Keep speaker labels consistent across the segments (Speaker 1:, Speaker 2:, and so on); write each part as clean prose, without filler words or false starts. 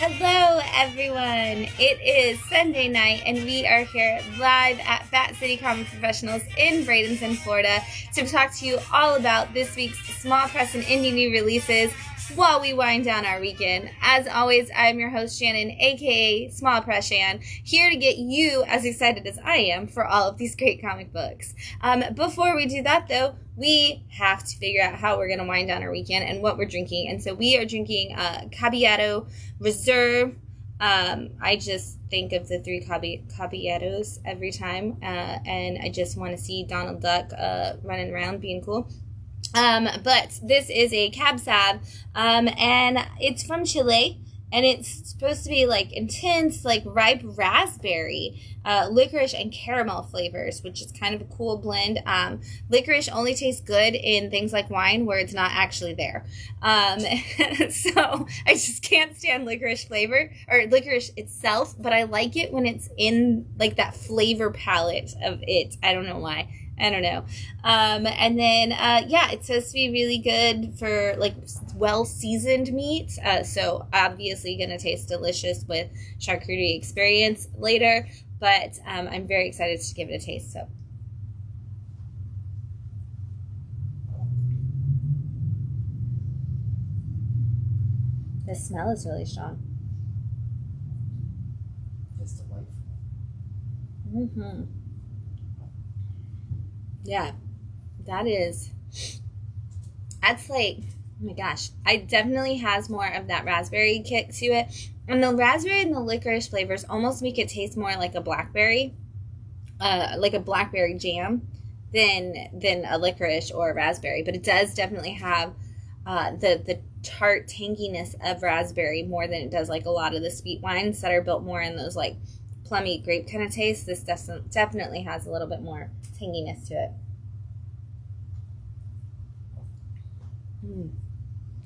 Speaker 1: Hello, everyone. It is Sunday night, and we are here live at Fat City Comic Professionals in Bradenton, Florida, to talk to you all about this week's small press and indie new releases while we wind down our weekend. As always, I'm your host, Shannon, aka Small Press Shann, here to get you as excited as I am for all of these great comic books. Before we do that, though, we have to figure out how we're going to wind down our weekend and what we're drinking. And so we are drinking Caballero Reserve. I just think of the three Caballeros every time, and I just want to see Donald Duck running around being cool. But this is a Cab Sav, and it's from Chile, and it's supposed to be like intense, like ripe raspberry, licorice and caramel flavors, which is kind of a cool blend. Licorice only tastes good in things like wine where it's not actually there. So I just can't stand licorice flavor or licorice itself, but I like it when it's in like that flavor palette of it. I don't know why. I don't know. And then, it's supposed to be really good for, like, well-seasoned meat. So, obviously going to taste delicious with charcuterie experience later. But I'm very excited to give it a taste, so. The smell is really strong.
Speaker 2: It's delightful.
Speaker 1: Mm-hmm. Yeah, that's like, oh my gosh, it definitely has more of that raspberry kick to it. And the raspberry and the licorice flavors almost make it taste more like a blackberry jam than a licorice or a raspberry. But it does definitely have the tart tanginess of raspberry more than it does like a lot of the sweet wines that are built more in those like plummy grape kind of taste. This definitely has a little bit more tanginess to it.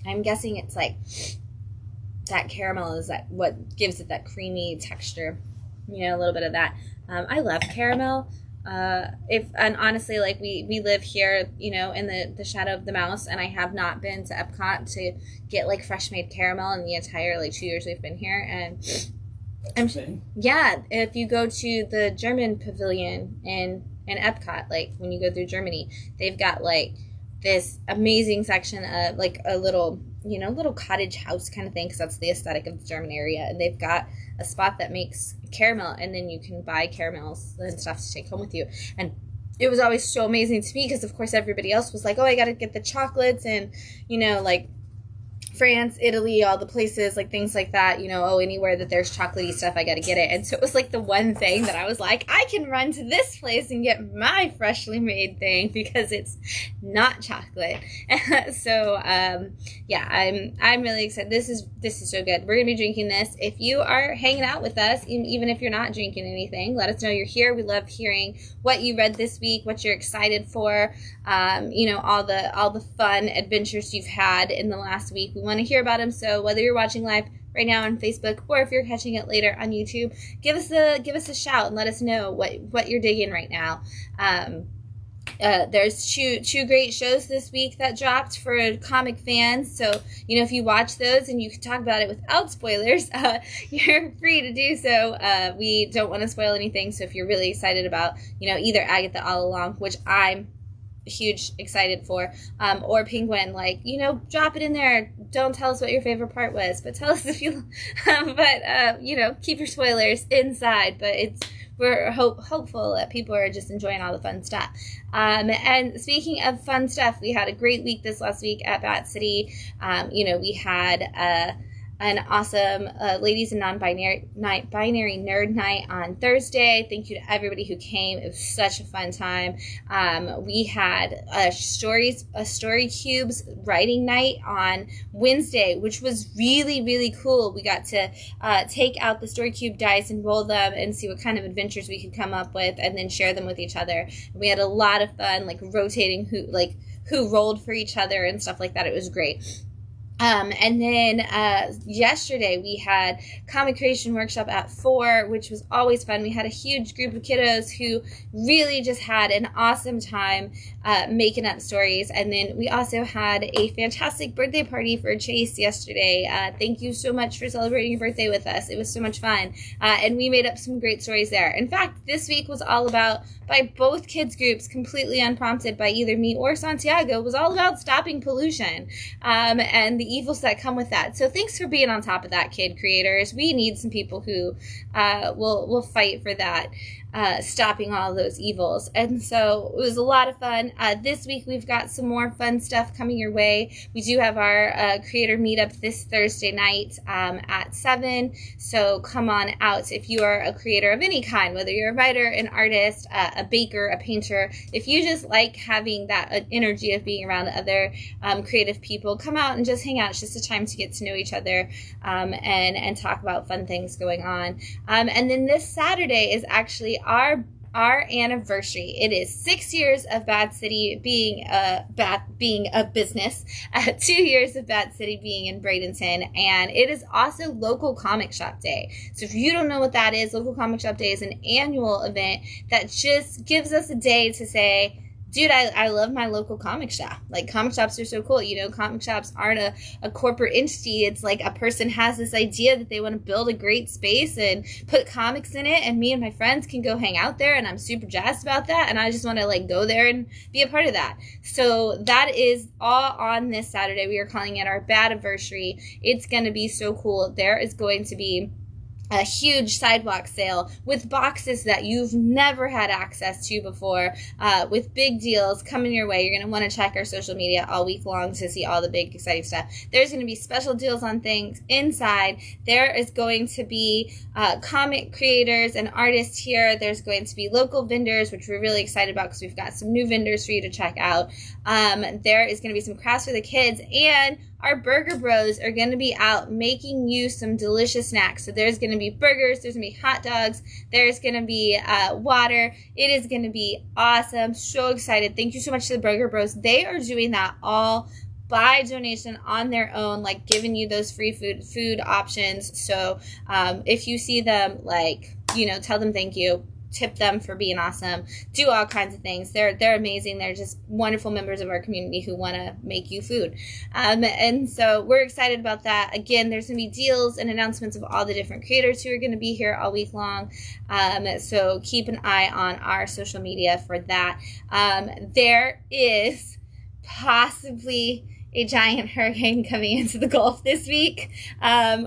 Speaker 1: I'm guessing it's like that caramel is that what gives it that creamy texture, a little bit of that. I love caramel. And honestly, like we live here, in the shadow of the mouse, and I have not been to Epcot to get like fresh made caramel in the entire like 2 years we've been here. And if you go to the German pavilion in Epcot, like when you go through Germany, they've got like this amazing section of like a little cottage house kind of thing, because that's the aesthetic of the German area. And they've got a spot that makes caramel, and then you can buy caramels and stuff to take home with you. And it was always so amazing to me because, of course, everybody else was like, oh, I got to get the chocolates and, like France, Italy, all the places, like things like that, anywhere that there's chocolatey stuff, I got to get it. And so it was like the one thing that I was like, I can run to this place and get my freshly made thing because it's not chocolate. So, I'm really excited. This is so good. We're going to be drinking this. If you are hanging out with us, even if you're not drinking anything, let us know you're here. We love hearing what you read this week, what you're excited for, all the fun adventures you've had in the last week. We want to hear about them. So whether you're watching live right now on Facebook or if you're catching it later on YouTube, give us a shout and let us know what you're digging right now. There's two great shows this week that dropped for comic fans. So, if you watch those and you can talk about it without spoilers, you're free to do so. We don't want to spoil anything. So if you're really excited about, either Agatha All Along, which I'm huge excited for, or Penguin, like, drop it in there. Don't tell us what your favorite part was, but tell us if you keep your spoilers inside. But we're hopeful that people are just enjoying all the fun stuff. And speaking of fun stuff, we had a great week this last week at Bat City. We had an awesome Ladies and Non-Binary Nerd Night on Thursday. Thank you to everybody who came. It was such a fun time. We had a Story Cubes writing night on Wednesday, which was really, really cool. We got to take out the Story Cube dice and roll them and see what kind of adventures we could come up with and then share them with each other. We had a lot of fun, like rotating who rolled for each other and stuff like that. It was great. And then yesterday we had comic creation workshop at 4, which was always fun. We had a huge group of kiddos who really just had an awesome time making up stories. And then we also had a fantastic birthday party for Chase yesterday. Thank you so much for celebrating your birthday with us. It was so much fun. And we made up some great stories there. In fact, this week was all about, by both kids groups, completely unprompted by either me or Santiago, was all about stopping pollution and the evils that come with that. So thanks for being on top of that, kid creators. We need some people who will fight for that, stopping all those evils. And so it was a lot of fun. This week we've got some more fun stuff coming your way. We do have our creator meetup this Thursday night at 7. So come on out if you are a creator of any kind, whether you're a writer, an artist, a baker, a painter. If you just like having that energy of being around other creative people, come out and just hang out. It's just a time to get to know each other and talk about fun things going on. And then this Saturday is actually our anniversary. It is 6 years of Bad City being a business, 2 years of Bad City being in Bradenton, and it is also Local Comic Shop Day. So if you don't know what that is, Local Comic Shop Day is an annual event that just gives us a day to say, dude, I love my local comic shop. Like, comic shops are so cool. You know, comic shops aren't a corporate entity. It's like a person has this idea that they want to build a great space and put comics in it, and me and my friends can go hang out there, and I'm super jazzed about that, and I just want to, like, go there and be a part of that. So that is all on this Saturday. We are calling it our Bad-iversary. It's going to be so cool. There is going to be a huge sidewalk sale with boxes that you've never had access to before, with big deals coming your way. You're going to want to check our social media all week long to see all the big exciting stuff. There's going to be special deals on things inside. There is going to be comic creators and artists here. There's going to be local vendors, which we're really excited about because we've got some new vendors for you to check out. There is going to be some crafts for the kids, and our burger bros are going to be out making you some delicious snacks. So there's going to be burgers, there's going to be hot dogs, there's going to be water. It is going to be awesome. So excited. Thank you so much to the burger bros. They are doing that all by donation on their own, like giving you those free food options. So if you see them, like, you know, tell them thank you. Tip them for being awesome, do all kinds of things. They're amazing. They're just wonderful members of our community who want to make you food. And so we're excited about that. Again, there's going to be deals and announcements of all the different creators who are going to be here all week long. So keep an eye on our social media for that. There is possibly a giant hurricane coming into the Gulf this week.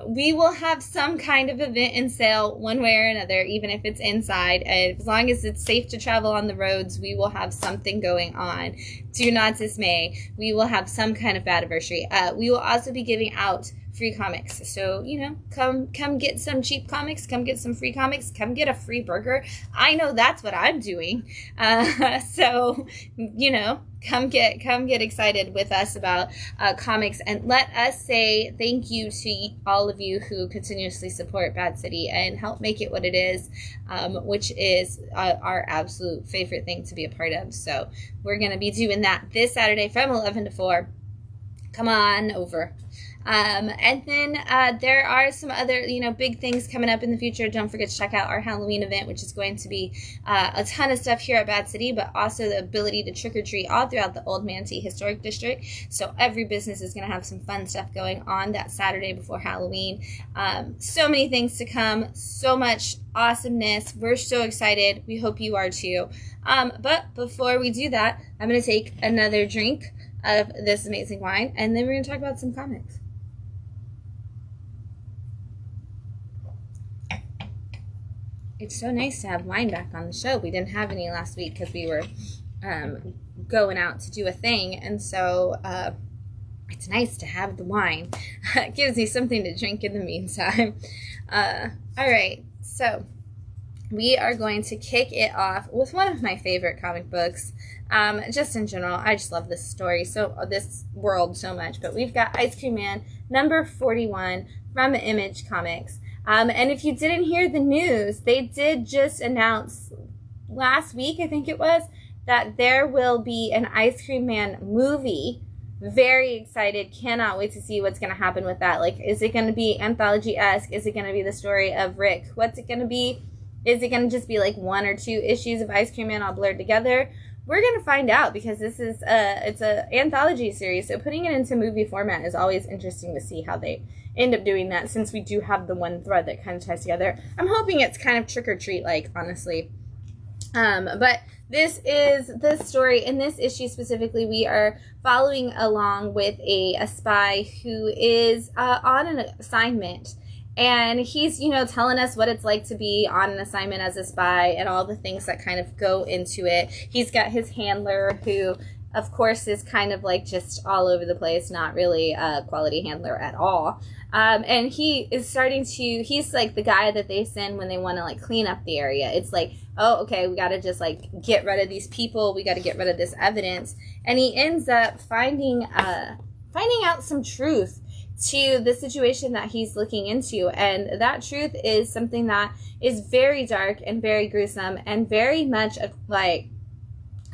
Speaker 1: We will have some kind of event and sale one way or another, even if it's inside. As long as it's safe to travel on the roads, we will have something going on. Do not dismay. We will have some kind of Bad-iversary. We will also be giving out free comics. So, you know, come get some cheap comics, come get some free comics, come get a free burger. I know that's what I'm doing. So, you know, come get excited with us about comics, and let us say thank you to all of you who continuously support Bad City and help make it what it is, which is our absolute favorite thing to be a part of. So we're going to be doing that this Saturday from 11 to 4. Come on over. And then there are some other, you know, big things coming up in the future. Don't forget to check out our Halloween event, which is going to be a ton of stuff here at Bad City, but also the ability to trick or treat all throughout the Old Manatee Historic District. So every business is going to have some fun stuff going on that Saturday before Halloween. So many things to come, so much awesomeness. We're so excited. We hope you are too. But before we do that, I'm going to take another drink of this amazing wine, and then we're going to talk about some comics. It's so nice to have wine back on the show. We didn't have any last week because we were going out to do a thing, and so it's nice to have the wine. It gives me something to drink in the meantime. All right, so we are going to kick it off with one of my favorite comic books. Just in general, I just love this story, this world so much. But we've got Ice Cream Man number 41 from Image Comics. And if you didn't hear the news, they did just announce last week, I think it was, that there will be an Ice Cream Man movie Very excited. Cannot wait to see what's going to happen with that. Like, is it going to be anthology-esque? Is it going to be the story of Rick? What's it going to be? Is it going to just be like 1 or 2 issues of Ice Cream Man all blurred together? We're going to find out, because this is it's an anthology series, so putting it into movie format is always interesting to see how they end up doing that, since we do have the one thread that kind of ties together. I'm hoping it's kind of trick or treat, like, honestly. But this is the story. In this issue specifically, we are following along with a spy who is on an assignment. And he's, you know, telling us what it's like to be on an assignment as a spy and all the things that kind of go into it. He's got his handler, who, of course, is kind of like just all over the place, not really a quality handler at all. And he is starting to, he's like the guy that they send when they want to like clean up the area. It's like, oh, okay, we got to just like get rid of these people. We got to get rid of this evidence. And he ends up finding out some truth to the situation that he's looking into, and that truth is something that is very dark and very gruesome and very much like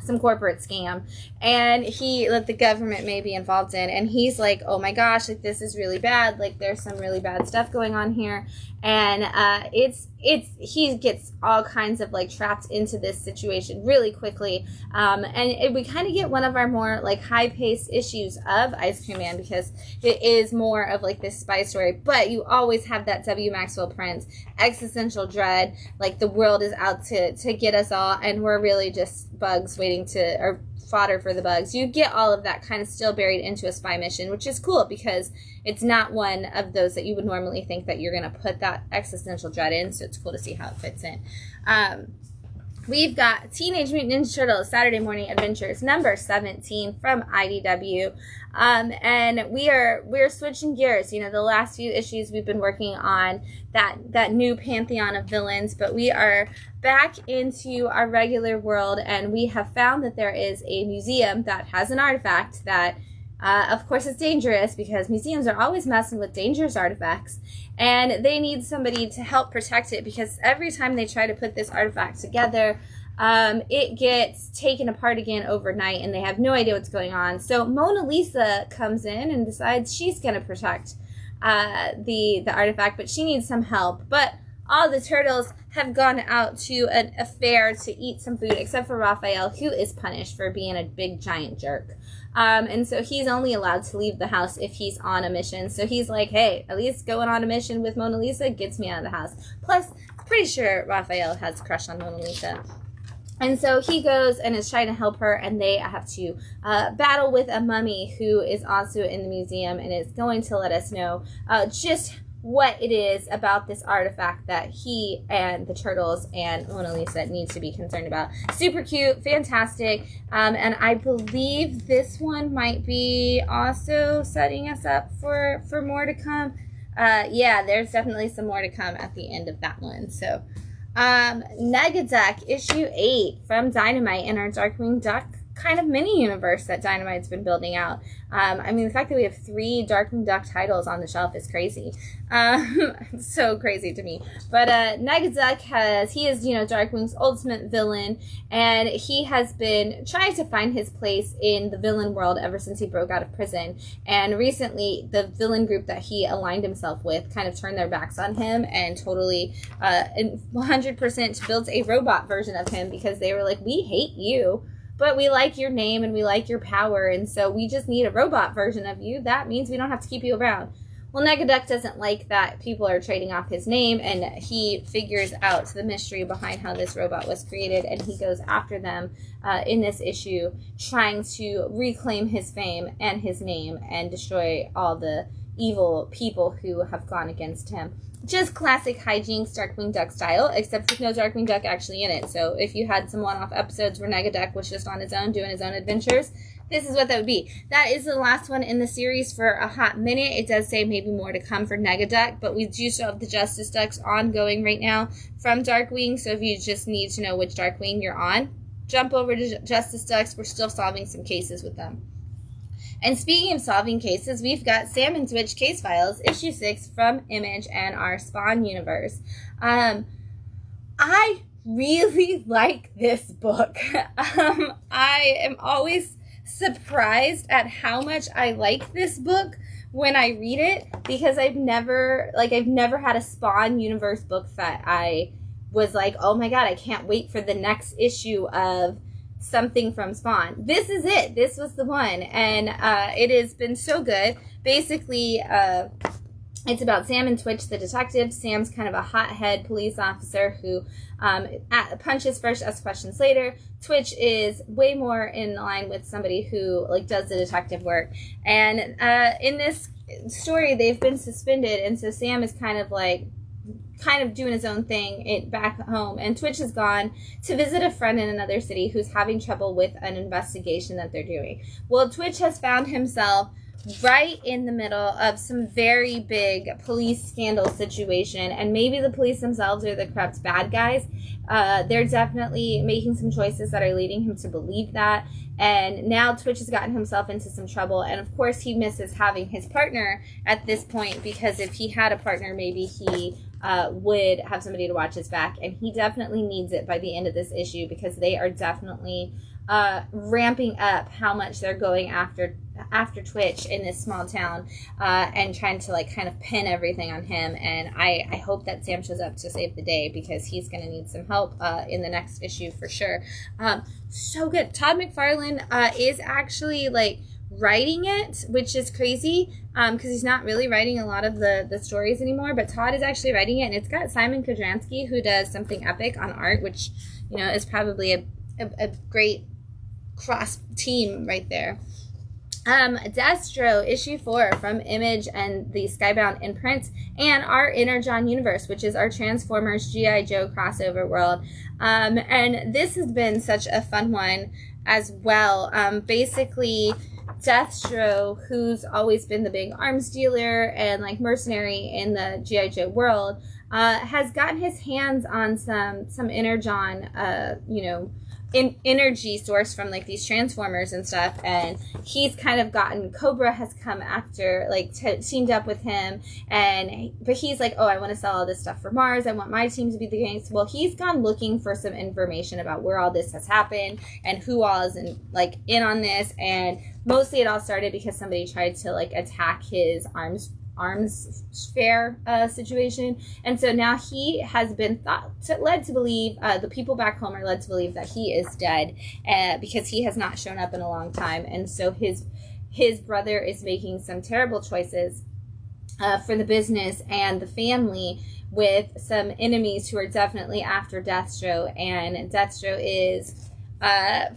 Speaker 1: some corporate scam, and that the government may be involved in. And he's like, oh my gosh, like, this is really bad, like, there's some really bad stuff going on here. And he gets all kinds of like trapped into this situation really quickly. We kind of get one of our more like high-paced issues of Ice Cream Man, because it is more of like this spy story, but you always have that W. Maxwell Prince existential dread, like the world is out to get us all, and we're really just bugs waiting to, or fodder for the bugs. You get all of that kind of still buried into a spy mission, which is cool, because it's not one of those that you would normally think that you're going to put that existential dread in, so it's cool to see how it fits in. We've got Teenage Mutant Ninja Turtles Saturday Morning Adventures number 17 from IDW. And we're switching gears. You know, the last few issues we've been working on that new pantheon of villains, but we are back into our regular world, and we have found that there is a museum that has an artifact that of course, it's dangerous, because museums are always messing with dangerous artifacts, and they need somebody to help protect it, because every time they try to put this artifact together, it gets taken apart again overnight, and they have no idea what's going on. So Mona Lisa comes in and decides she's going to protect the artifact, but she needs some help. But all the turtles have gone out to a fair to eat some food, except for Raphael, who is punished for being a big giant jerk. And so he's only allowed to leave the house if he's on a mission. So he's like, hey, at least going on a mission with Mona Lisa gets me out of the house. Plus, pretty sure Raphael has a crush on Mona Lisa. And so he goes and is trying to help her, and they have to battle with a mummy who is also in the museum and is going to let us know just what it is about this artifact that he and the turtles and Mona Lisa need to be concerned about. Super cute, fantastic, and I believe this one might be also setting us up for more to come. Yeah, there's definitely some more to come at the end of that one. So, Negaduck issue 8 from Dynamite in our Darkwing Duck kind of mini universe that Dynamite's been building out. I mean, the fact that we have 3 Darkwing Duck titles on the shelf is crazy. So crazy to me. But Negaduck he is, you know, Darkwing's ultimate villain, and he has been trying to find his place in the villain world ever since he broke out of prison. And recently, the villain group that he aligned himself with kind of turned their backs on him and totally 100% built a robot version of him, because they were like, we hate you, but we like your name and we like your power, and so we just need a robot version of you. That means we don't have to keep you around. Well, Negaduck doesn't like that people are trading off his name, and he figures out the mystery behind how this robot was created, and he goes after them in this issue, trying to reclaim his fame and his name and destroy all the evil people who have gone against him. Just classic hijinks Darkwing Duck style, except with no Darkwing Duck actually in it. So if you had some one-off episodes where Negaduck was just on his own, doing his own adventures, this is what that would be. That is the last one in the series for a hot minute. It does say maybe more to come for Negaduck, but we do still have the Justice Ducks ongoing right now from Darkwing, so if you just need to know which Darkwing you're on, jump over to Justice Ducks. We're still solving some cases with them. And speaking of solving cases, we've got Sam and Twitch Case Files, issue 6 from Image and our Spawn universe. I really like this book. I am always surprised at how much I like this book when I read it, because I've never had a Spawn universe book that I was like, oh my god, I can't wait for the next issue of something from Spawn. This is it. This was the one. And it has been so good. Basically, it's about Sam and Twitch, the detective. Sam's kind of a hothead police officer who punches first, asks questions later. Twitch is way more in line with somebody who like does the detective work. And in this story, they've been suspended, and so Sam is kind of doing his own thing back home, and Twitch has gone to visit a friend in another city who's having trouble with an investigation that they're doing. Well, Twitch has found himself right in the middle of some very big police scandal situation, and maybe the police themselves are the corrupt bad guys. They're definitely making some choices that are leading him to believe that, and now Twitch has gotten himself into some trouble, and of course he misses having his partner at this point, because if he had a partner, maybe he would have somebody to watch his back, and he definitely needs it by the end of this issue, because they are definitely ramping up how much they're going after Twitch in this small town, and trying to like kind of pin everything on him. And I hope that Sam shows up to save the day, because he's going to need some help in the next issue for sure. So good. Todd McFarlane is actually like writing it, which is crazy, because he's not really writing a lot of the stories anymore, but Todd is actually writing it, and it's got Simon Kodransky, who does Something Epic on art, which, you know, is probably a great cross team right there. Destro, issue 4 from Image and the Skybound imprint, and our Inner John universe, which is our Transformers G.I. Joe crossover world. And this has been such a fun one as well. Basically, Destro, who's always been the big arms dealer and like mercenary in the G.I. Joe world, has gotten his hands on some Inner John, energy source from like these Transformers and stuff, and he's kind of gotten, Cobra has come after, like teamed up with him, but he's like, oh, I want to sell all this stuff for Mars, I want my team to be the gangs. Well, he's gone looking for some information about where all this has happened and who all is in on this, and mostly it all started because somebody tried to like attack his arms fair situation, and so now he has been led to believe, the people back home are led to believe that he is dead, because he has not shown up in a long time, and so his brother is making some terrible choices for the business and the family, with some enemies who are definitely after Destro, and Destro is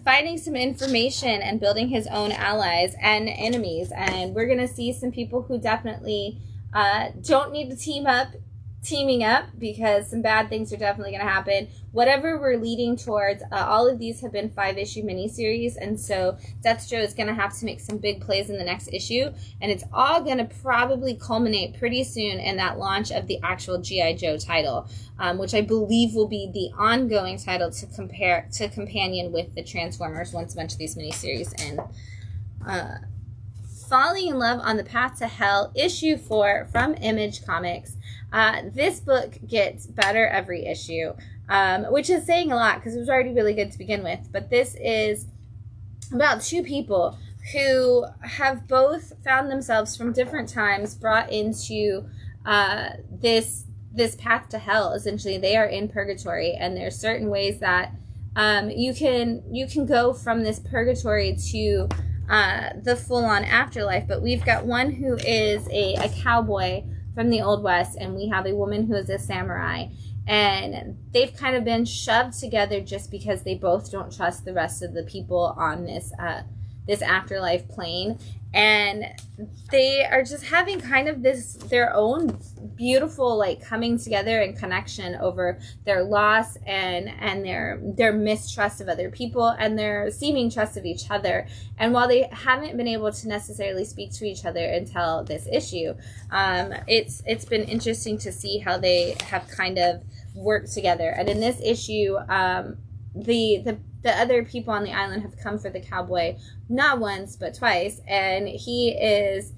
Speaker 1: finding some information and building his own allies and enemies. And we're going to see some people who definitely don't need to teaming up, because some bad things are definitely going to happen. Whatever we're leading towards, all of these have been 5-issue miniseries, and so Destro is going to have to make some big plays in the next issue, and it's all going to probably culminate pretty soon in that launch of the actual G.I. Joe title, which I believe will be the ongoing title to companion with the Transformers once a bunch of these miniseries end. Falling in Love on the Path to Hell, issue 4 from Image Comics. This book gets better every issue, which is saying a lot because it was already really good to begin with. But this is about two people who have both found themselves from different times brought into this path to hell. Essentially, they are in purgatory, and there's certain ways that you can go from this purgatory to the full-on afterlife. But we've got one who is a cowboy from the Old West, and we have a woman who is a samurai, and they've kind of been shoved together just because they both don't trust the rest of the people on this afterlife plane, and they are just having kind of their own beautiful like coming together and connection over their loss and their mistrust of other people and their seeming trust of each other. And while they haven't been able to necessarily speak to each other until this issue, it's been interesting to see how they have kind of worked together. And in this issue, the other people on the island have come for the cowboy not once but twice, and he is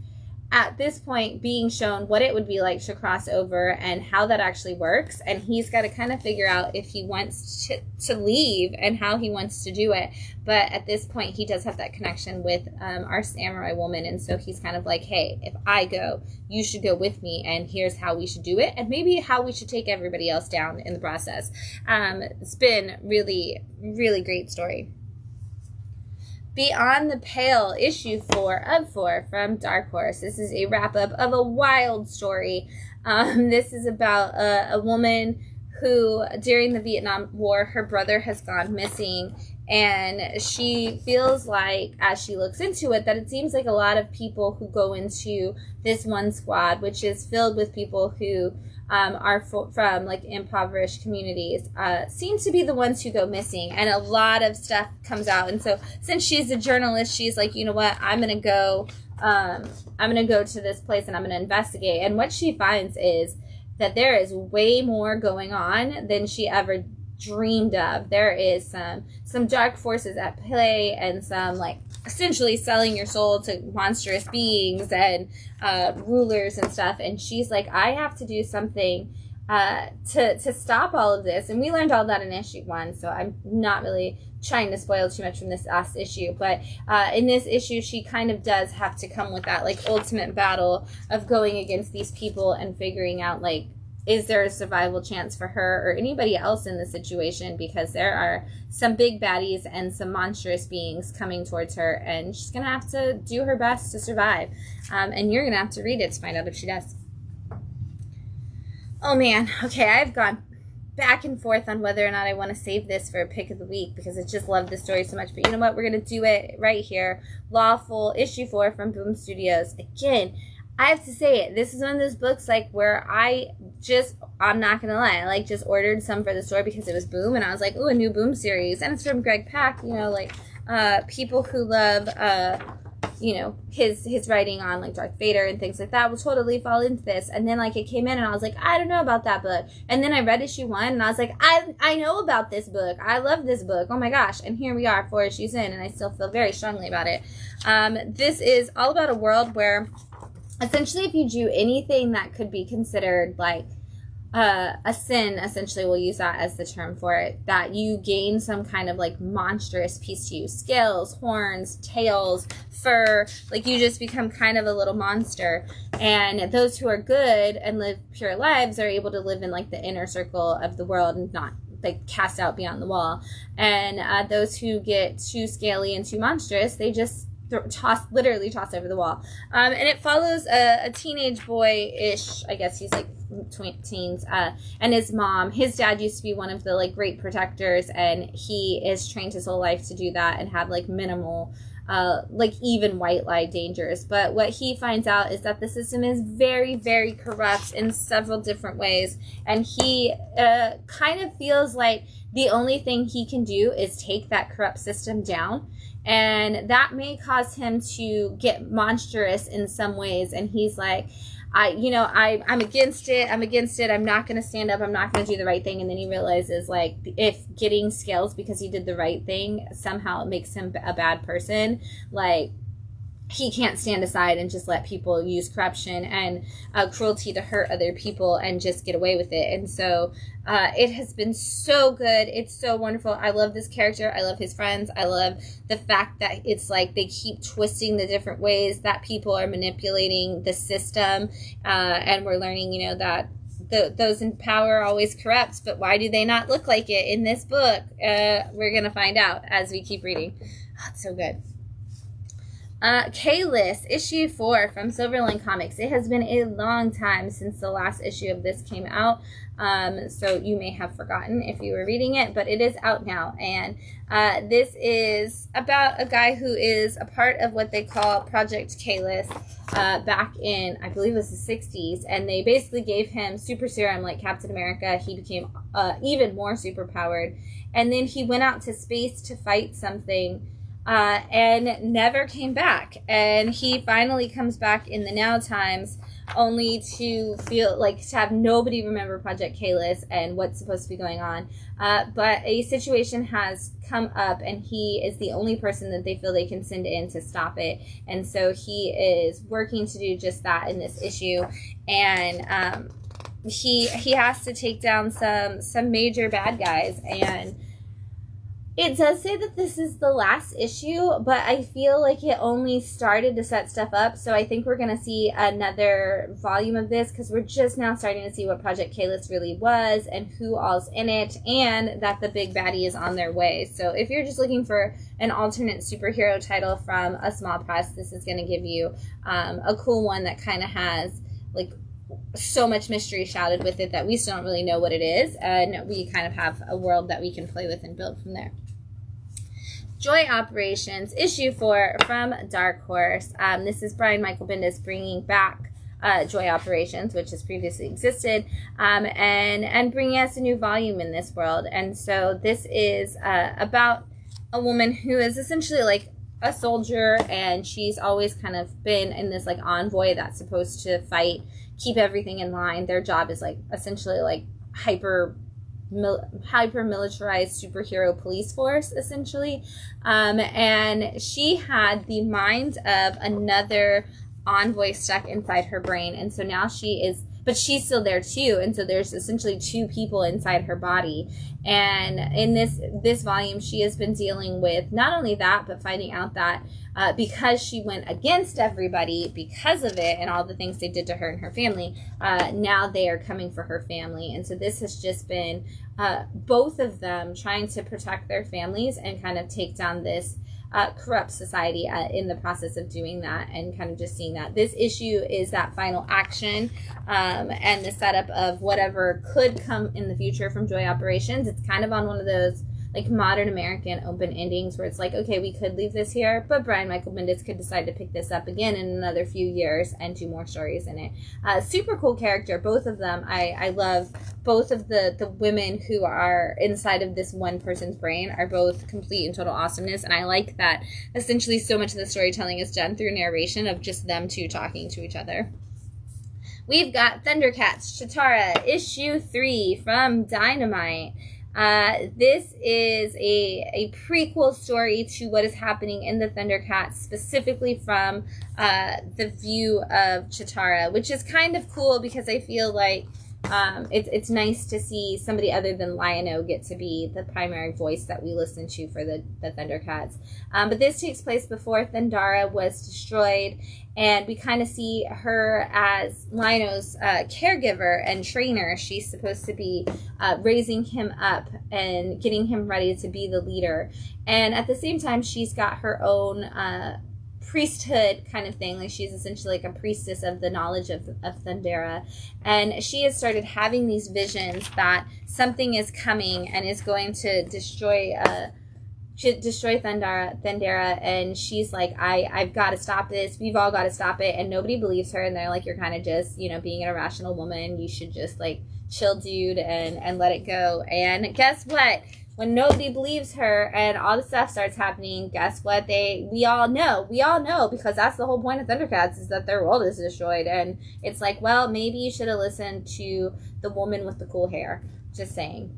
Speaker 1: at this point being shown what it would be like to cross over and how that actually works, and he's got to kind of figure out if he wants to leave and how he wants to do it. But at this point he does have that connection with our samurai woman, and so he's kind of like, hey, if I go, you should go with me, and here's how we should do it, and maybe how we should take everybody else down in the process. It's been really, really great story. Beyond the Pale, issue 4 of 4 from Dark Horse. This is a wrap-up of a wild story. This is about a woman who, during the Vietnam War, her brother has gone missing, and she feels like, as she looks into it, that it seems like a lot of people who go into this one squad, which is filled with people who are from like impoverished communities, seem to be the ones who go missing, and a lot of stuff comes out. And so since she's a journalist, she's like, you know what, I'm gonna go to this place and I'm gonna investigate. And what she finds is that there is way more going on than she ever dreamed of. There is some dark forces at play, and some like essentially selling your soul to monstrous beings and rulers and stuff. And she's like, I have to do something to stop all of this. And we learned all that in issue 1, so I'm not really trying to spoil too much from this last issue. But in this issue, she kind of does have to come with that like ultimate battle of going against these people and figuring out, like, is there a survival chance for her or anybody else in the situation? Because there are some big baddies and some monstrous beings coming towards her, and she's going to have to do her best to survive. And you're going to have to read it to find out if she does. Oh, man. Okay, I've gone back and forth on whether or not I want to save this for a pick of the week, because I just love this story so much. But you know what? We're going to do it right here. Lawful, issue 4 from Boom Studios. Again, I have to say it. This is one of those books like where I'm not going to lie, I like just ordered some for the store because it was Boom, and I was like, ooh, a new Boom series. And it's from Greg Pak, you know, like people who love, you know, his writing on like Darth Vader and things like that will totally fall into this. And then like it came in and I was like, I don't know about that book. And then I read issue 1 and I was like, I know about this book. I love this book. Oh my gosh. And here we are 4 issues in, and I still feel very strongly about it. This is all about a world where essentially if you do anything that could be considered like a sin, essentially we'll use that as the term for it, that you gain some kind of like monstrous piece to you. Scales, horns, tails, fur, like you just become kind of a little monster. And those who are good and live pure lives are able to live in like the inner circle of the world and not like cast out beyond the wall. And those who get too scaly and too monstrous, they just literally toss over the wall. And it follows a teenage boy-ish, I guess he's like teens, and his mom. His dad used to be one of the like great protectors, and he is trained his whole life to do that and have like minimal like even white lie dangers. But what he finds out is that the system is very, very corrupt in several different ways, and he kind of feels like the only thing he can do is take that corrupt system down. And that may cause him to get monstrous in some ways. And he's like, I'm against it. I'm not going to stand up. I'm not going to do the right thing. And then he realizes, like, if getting scales because he did the right thing somehow it makes him a bad person, like, he can't stand aside and just let people use corruption and cruelty to hurt other people and just get away with it. And so it has been so good. It's so wonderful. I love this character. I love his friends. I love the fact that it's like they keep twisting the different ways that people are manipulating the system. And we're learning, you know, that those in power are always corrupt, but why do they not look like it in this book? We're going to find out as we keep reading. Oh, it's so good. K-List, issue 4 from Silverline Comics. It has been a long time since the last issue of this came out, so you may have forgotten if you were reading it, but it is out now. And this is about a guy who is a part of what they call Project K-List back in, I believe it was the 60s, and they basically gave him super serum like Captain America. He became even more superpowered, and then he went out to space to fight something and never came back. And he finally comes back in the now times only to feel like to have nobody remember Project Kalis and what's supposed to be going on. But a situation has come up, and he is the only person that they feel they can send in to stop it. And so he is working to do just that in this issue. And he has to take down some major bad guys. And it does say that this is the last issue, but I feel like it only started to set stuff up. So I think we're going to see another volume of this, because we're just now starting to see what Project Kalis really was and who all's in it, and that the big baddie is on their way. So if you're just looking for an alternate superhero title from a small press, this is going to give you a cool one that kind of has like so much mystery shrouded with it that we still don't really know what it is, and we kind of have a world that we can play with and build from there. Joy Operations, issue 4 from Dark Horse. This is Brian Michael Bendis bringing back Joy Operations, which has previously existed, and bringing us a new volume in this world. And so this is about a woman who is essentially like a soldier, and she's always kind of been in this like envoy that's supposed to fight, keep everything in line. Their job is like essentially like hyper militarized superhero police force, essentially. And she had the mind of another envoy stuck inside her brain, and so now but she's still there too, and so there's essentially two people inside her body. And in this volume, she has been dealing with not only that, but finding out that because she went against everybody because of it and all the things they did to her and her family, now they are coming for her family. And so this has just been both of them trying to protect their families and kind of take down this corrupt society in the process of doing that, and kind of just seeing that. This issue is that final action and the setup of whatever could come in the future from Joy Operations. It's kind of on one of those like modern American open endings where it's like, okay, we could leave this here, but Brian Michael Bendis could decide to pick this up again in another few years and do more stories in it. Super cool character, both of them. I love both of the women who are inside of this one person's brain are both complete and total awesomeness, and I like that essentially so much of the storytelling is done through narration of just them two talking to each other. We've got Thundercats Chitara, issue 3 from Dynamite. This is a prequel story to what is happening in the Thundercats, specifically from the view of Chitara, which is kind of cool because I feel like it's nice to see somebody other than Lion-O get to be the primary voice that we listen to for the Thundercats. But this takes place before Thundara was destroyed, and we kind of see her as Lion-O's caregiver and trainer. She's supposed to be raising him up and getting him ready to be the leader. And at the same time, she's got her own priesthood kind of thing. Like she's essentially like a priestess of the knowledge of Thundera. And she has started having these visions that something is coming and is going to destroy Thundera, and she's like, I've got to stop this. We've all got to stop it. And nobody believes her, and they're like, you're kind of just, being an irrational woman. You should just like chill, dude, and let it go. And guess what? When nobody believes her and all the stuff starts happening, guess what? We all know, because that's the whole point of Thundercats, is that their world is destroyed. And it's like, well, maybe you should have listened to the woman with the cool hair. Just saying.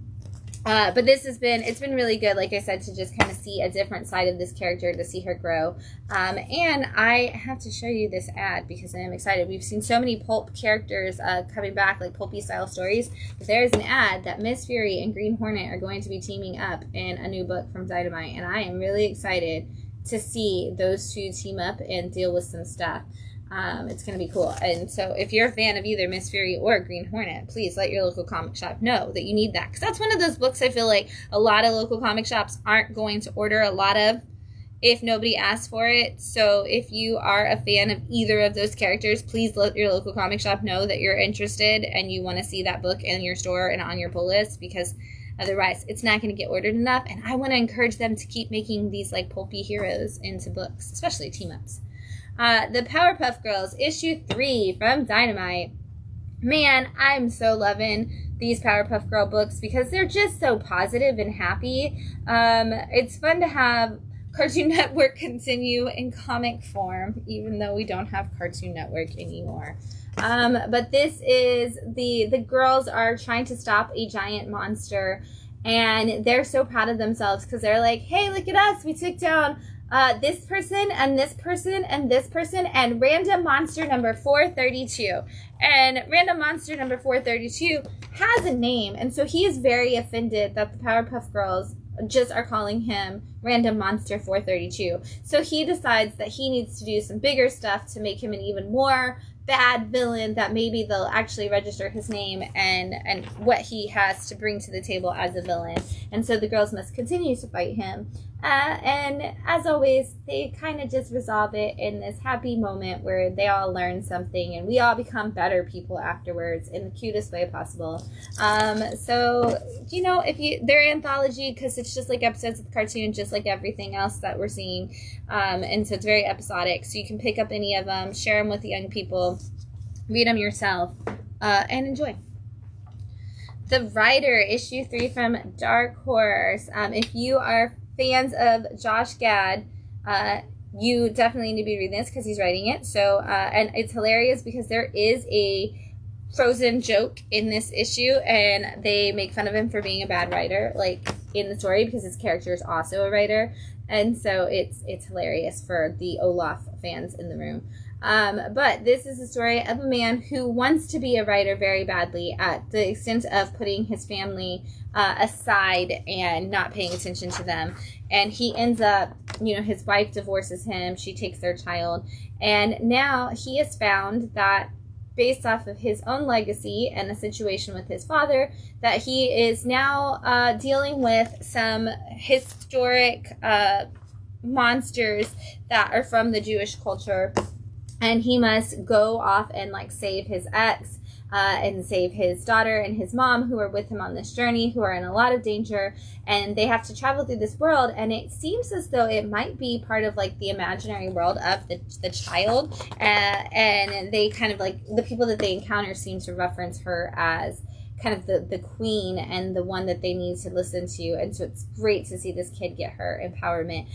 Speaker 1: But it's been really good, like I said, to just kind of see a different side of this character, to see her grow. And I have to show you this ad because I am excited. We've seen so many pulp characters coming back, like pulpy style stories. But there's an ad that Miss Fury and Green Hornet are going to be teaming up in a new book from Dynamite. And I am really excited to see those two team up and deal with some stuff. It's going to be cool. And so if you're a fan of either Miss Fury or Green Hornet, please let your local comic shop know that you need that. Because that's one of those books I feel like a lot of local comic shops aren't going to order a lot of if nobody asks for it. So if you are a fan of either of those characters, please let your local comic shop know that you're interested and you want to see that book in your store and on your pull list, because otherwise it's not going to get ordered enough. And I want to encourage them to keep making these like pulpy heroes into books, especially team-ups. The Powerpuff Girls, issue 3 from Dynamite. Man, I'm so loving these Powerpuff Girl books because they're just so positive and happy. It's fun to have Cartoon Network continue in comic form, even though we don't have Cartoon Network anymore. But this is the girls are trying to stop a giant monster, and they're so proud of themselves because they're like, hey, look at us, we took down this person and this person and this person and random monster number 432. And random monster number 432 has a name, and so he is very offended that the Powerpuff Girls just are calling him Random Monster 432. So he decides that he needs to do some bigger stuff to make him an even more bad villain, that maybe they'll actually register his name and what he has to bring to the table as a villain. And so the girls must continue to fight him. And as always, they kind of just resolve it in this happy moment where they all learn something and we all become better people afterwards in the cutest way possible. So, you know, they're anthology because it's just like episodes of the cartoon, just like everything else that we're seeing. And so it's very episodic. So you can pick up any of them, share them with the young people, read them yourself, and enjoy. The Rider, issue 3 from Dark Horse. If you are fans of Josh Gad, you definitely need to be reading this because he's writing it. So, and it's hilarious because there is a Frozen joke in this issue, and they make fun of him for being a bad writer, like in the story, because his character is also a writer, and so it's hilarious for the Olaf fans in the room. But this is the story of a man who wants to be a writer very badly, at the extent of putting his family aside and not paying attention to them. And he ends up, you know, his wife divorces him, she takes their child, and now he has found that, based off of his own legacy and a situation with his father, that he is now dealing with some historic monsters that are from the Jewish culture. And he must go off and like save his ex and save his daughter and his mom, who are with him on this journey, who are in a lot of danger. And they have to travel through this world. And it seems as though it might be part of like the imaginary world of the child. And they kind of like, the people that they encounter seem to reference her as kind of the queen and the one that they need to listen to. And so it's great to see this kid get her empowerment.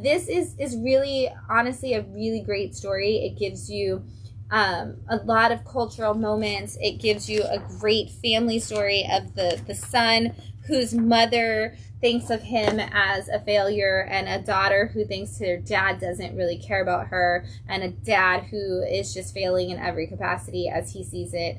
Speaker 1: This is really, honestly, a really great story. It gives you a lot of cultural moments. It gives you a great family story of the son whose mother thinks of him as a failure, and a daughter who thinks her dad doesn't really care about her, and a dad who is just failing in every capacity as he sees it.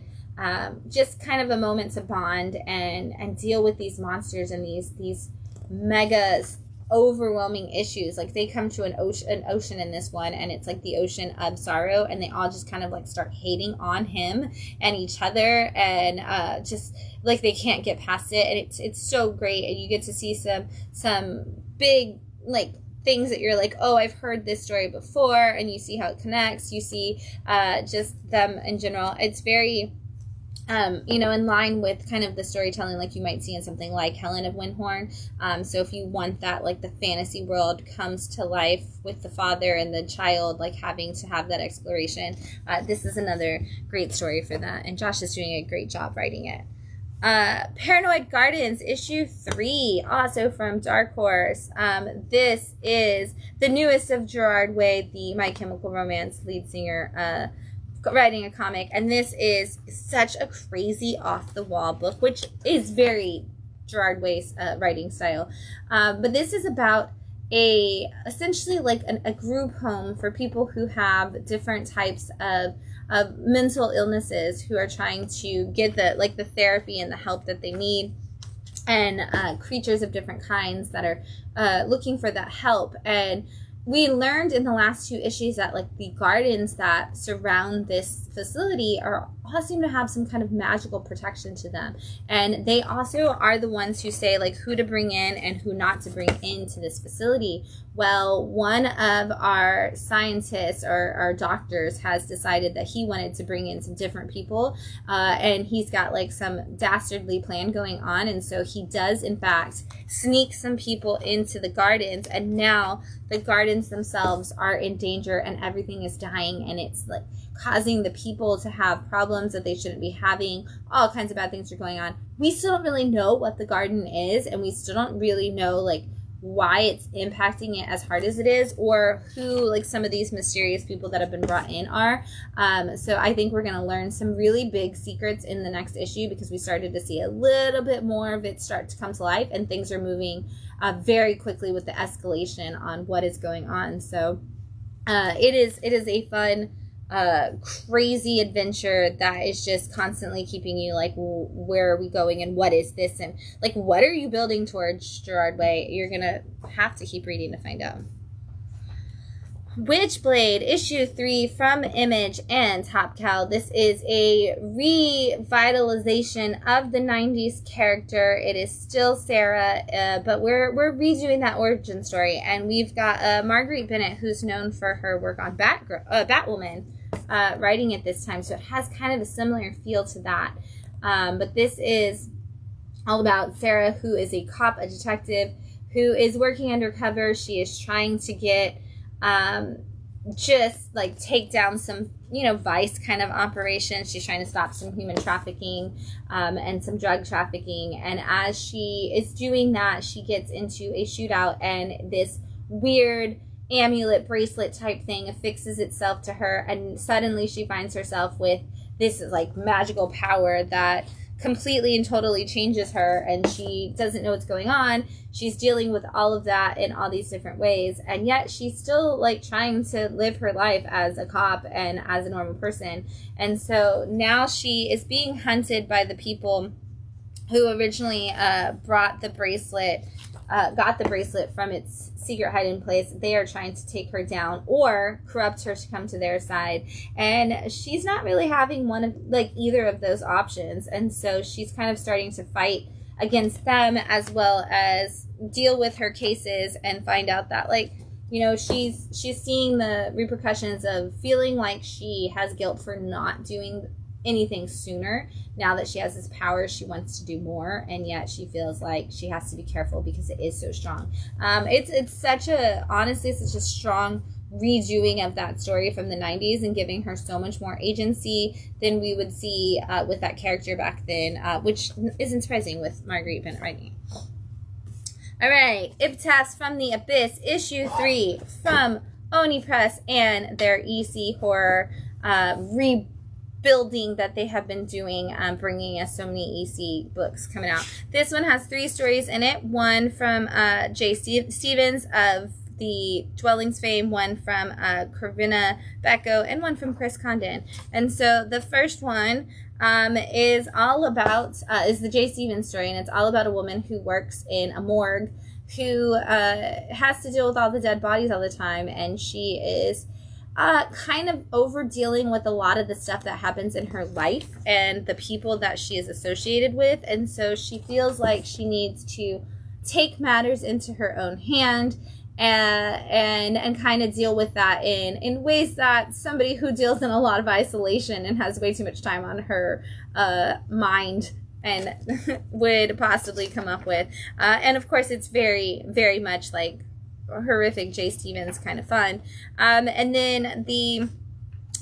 Speaker 1: Just kind of a moment to bond and deal with these monsters and these mega overwhelming issues. Like, they come to an ocean in this one, and it's like the ocean of sorrow, and they all just kind of like start hating on him and each other, and just like they can't get past it. And it's so great, and you get to see some big like things that you're like, oh, I've heard this story before, and you see how it connects. You see just them in general. It's very you know, in line with kind of the storytelling like you might see in something like Helen of Windhorn. So if you want that, like the fantasy world comes to life with the father and the child, like having to have that exploration, this is another great story for that. And Josh is doing a great job writing it. Paranoid Gardens, issue 3, also from Dark Horse. This is the newest of Gerard Way, the My Chemical Romance lead singer, writing a comic, and this is such a crazy off-the-wall book, which is very Gerard Way's writing style. But this is about essentially like a group home for people who have different types of mental illnesses, who are trying to get the therapy and the help that they need, and creatures of different kinds that are looking for that help. And we learned in the last 2 issues that like the gardens that surround this facility all seem to have some kind of magical protection to them. And they also are the ones who say like who to bring in and who not to bring into this facility. Well, one of our scientists or our doctors has decided that he wanted to bring in some different people, and he's got like some dastardly plan going on. And so he does in fact sneak some people into the gardens, and now the gardens themselves are in danger and everything is dying, and it's like causing the people to have problems that they shouldn't be having. All kinds of bad things are going on. We still don't really know what the garden is, and we still don't really know like why it's impacting it as hard as it is, or who like some of these mysterious people that have been brought in are. So I think we're going to learn some really big secrets in the next issue, because we started to see a little bit more of it start to come to life, and things are moving very quickly with the escalation on what is going on. So it is a fun, crazy adventure that is just constantly keeping you like, where are we going and what is this, and like, what are you building towards, Gerard Way? You're gonna have to keep reading to find out. Witchblade issue 3 from Image and Top Cow. This is a revitalization of the 90s character. It is still Sarah, but we're redoing that origin story, and we've got Marguerite Bennett, who's known for her work on Batwoman, writing it this time, so it has kind of a similar feel to that. But this is all about Sarah, who is a cop, a detective, who is working undercover. She is trying to get just like take down some, vice kind of operations. She's trying to stop some human trafficking and some drug trafficking. And as she is doing that, she gets into a shootout, and this weird amulet bracelet type thing affixes itself to her, and suddenly she finds herself with this like magical power that completely and totally changes her, and she doesn't know what's going on. She's dealing with all of that in all these different ways, and yet she's still like trying to live her life as a cop and as a normal person. And so now she is being hunted by the people who originally got the bracelet from its secret hiding place. They are trying to take her down or corrupt her to come to their side, and she's not really having one of like either of those options. And so she's kind of starting to fight against them, as well as deal with her cases and find out that like, she's seeing the repercussions of feeling like she has guilt for not doing anything sooner. Now that she has this power, she wants to do more, and yet she feels like she has to be careful because it is so strong. It's honestly such a strong redoing of that story from the 90s, and giving her so much more agency than we would see with that character back then, which isn't surprising with Marguerite Bennett writing. All right, Iptas from the Abyss, issue 3 from Oni Press and their EC horror rebuilding that they have been doing, bringing us so many EC books coming out. This one has 3 stories in it. One from Jay Stevens of the Dwellings fame, one from Corvina Becco, and one from Chris Condon. And so the first one is all about, is the Jay Stevens story, and it's all about a woman who works in a morgue, who has to deal with all the dead bodies all the time, and she is kind of over dealing with a lot of the stuff that happens in her life and the people that she is associated with. And so she feels like she needs to take matters into her own hand and kind of deal with that in ways that somebody who deals in a lot of isolation and has way too much time on her mind and would possibly come up with. And of course, it's very, very much like horrific Jay Stevens kind of fun. And then the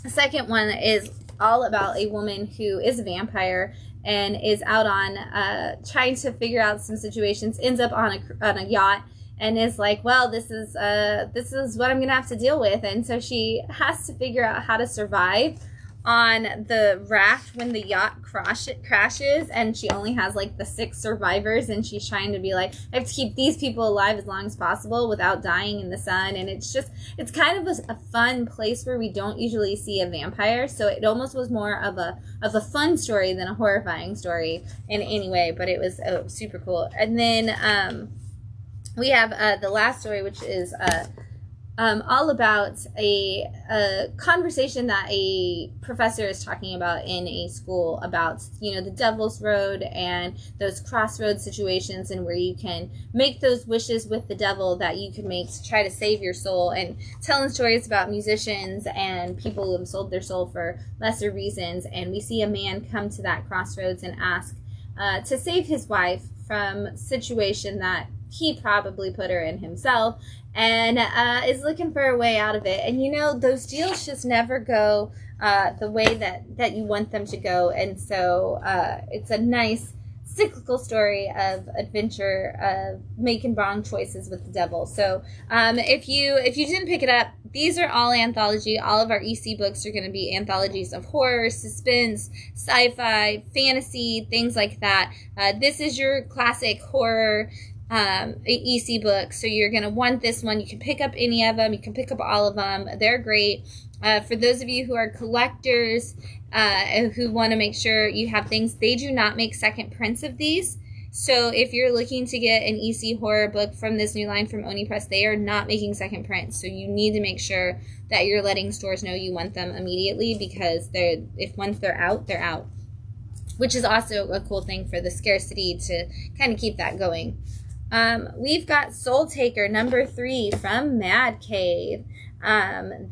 Speaker 1: second one is all about a woman who is a vampire and is out on trying to figure out some situations, ends up on a yacht, and is like, well, this is what I'm gonna have to deal with. And so she has to figure out how to survive on the raft when the yacht crashes, and she only has like the 6 survivors, and she's trying to be like, I have to keep these people alive as long as possible without dying in the sun. And it's kind of a fun place where we don't usually see a vampire, so it almost was more of a fun story than a horrifying story in any way, but it was super cool. And then we have the last story, which is all about a conversation that a professor is talking about in a school about, the Devil's Road and those crossroads situations, and where you can make those wishes with the devil that you can make to try to save your soul, and telling stories about musicians and people who have sold their soul for lesser reasons. And we see a man come to that crossroads and ask to save his wife from a situation that he probably put her in himself, and is looking for a way out of it. And those deals just never go the way that you want them to go. And so it's a nice cyclical story of adventure, of making wrong choices with the devil. So if you didn't pick it up, these are all anthology. All of our EC books are going to be anthologies of horror, suspense, sci-fi, fantasy, things like that. This is your classic horror EC book, so you're going to want this one. You can pick up any of them. You can pick up all of them. They're great. For those of you who are collectors, who want to make sure you have things, they do not make second prints of these. So if you're looking to get an EC horror book from this new line from Oni Press, they are not making second prints. So you need to make sure that you're letting stores know you want them immediately, because once they're out, they're out. Which is also a cool thing for the scarcity to kind of keep that going. We've got Soul Taker number 3 from Mad Cave.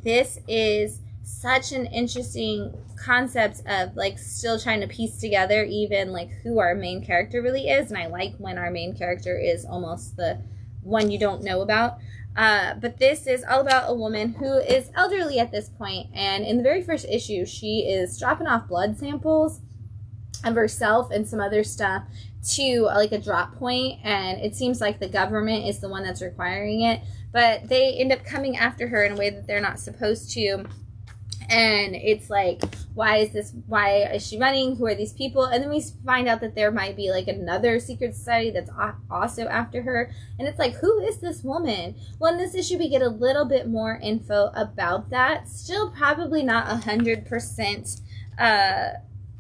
Speaker 1: This is such an interesting concept of like still trying to piece together even like who our main character really is. And I like when our main character is almost the one you don't know about. But this is all about a woman who is elderly at this point. And in the very first issue, she is dropping off blood samples of herself and some other stuff to like a drop point, and it seems like the government is the one that's requiring it, but they end up coming after her in a way that they're not supposed to. And it's like, why is she running? Who are these people? And then we find out that there might be like another secret society that's also after her. And it's like, who is this woman? Well, in this issue, we get a little bit more info about that. Still probably not 100%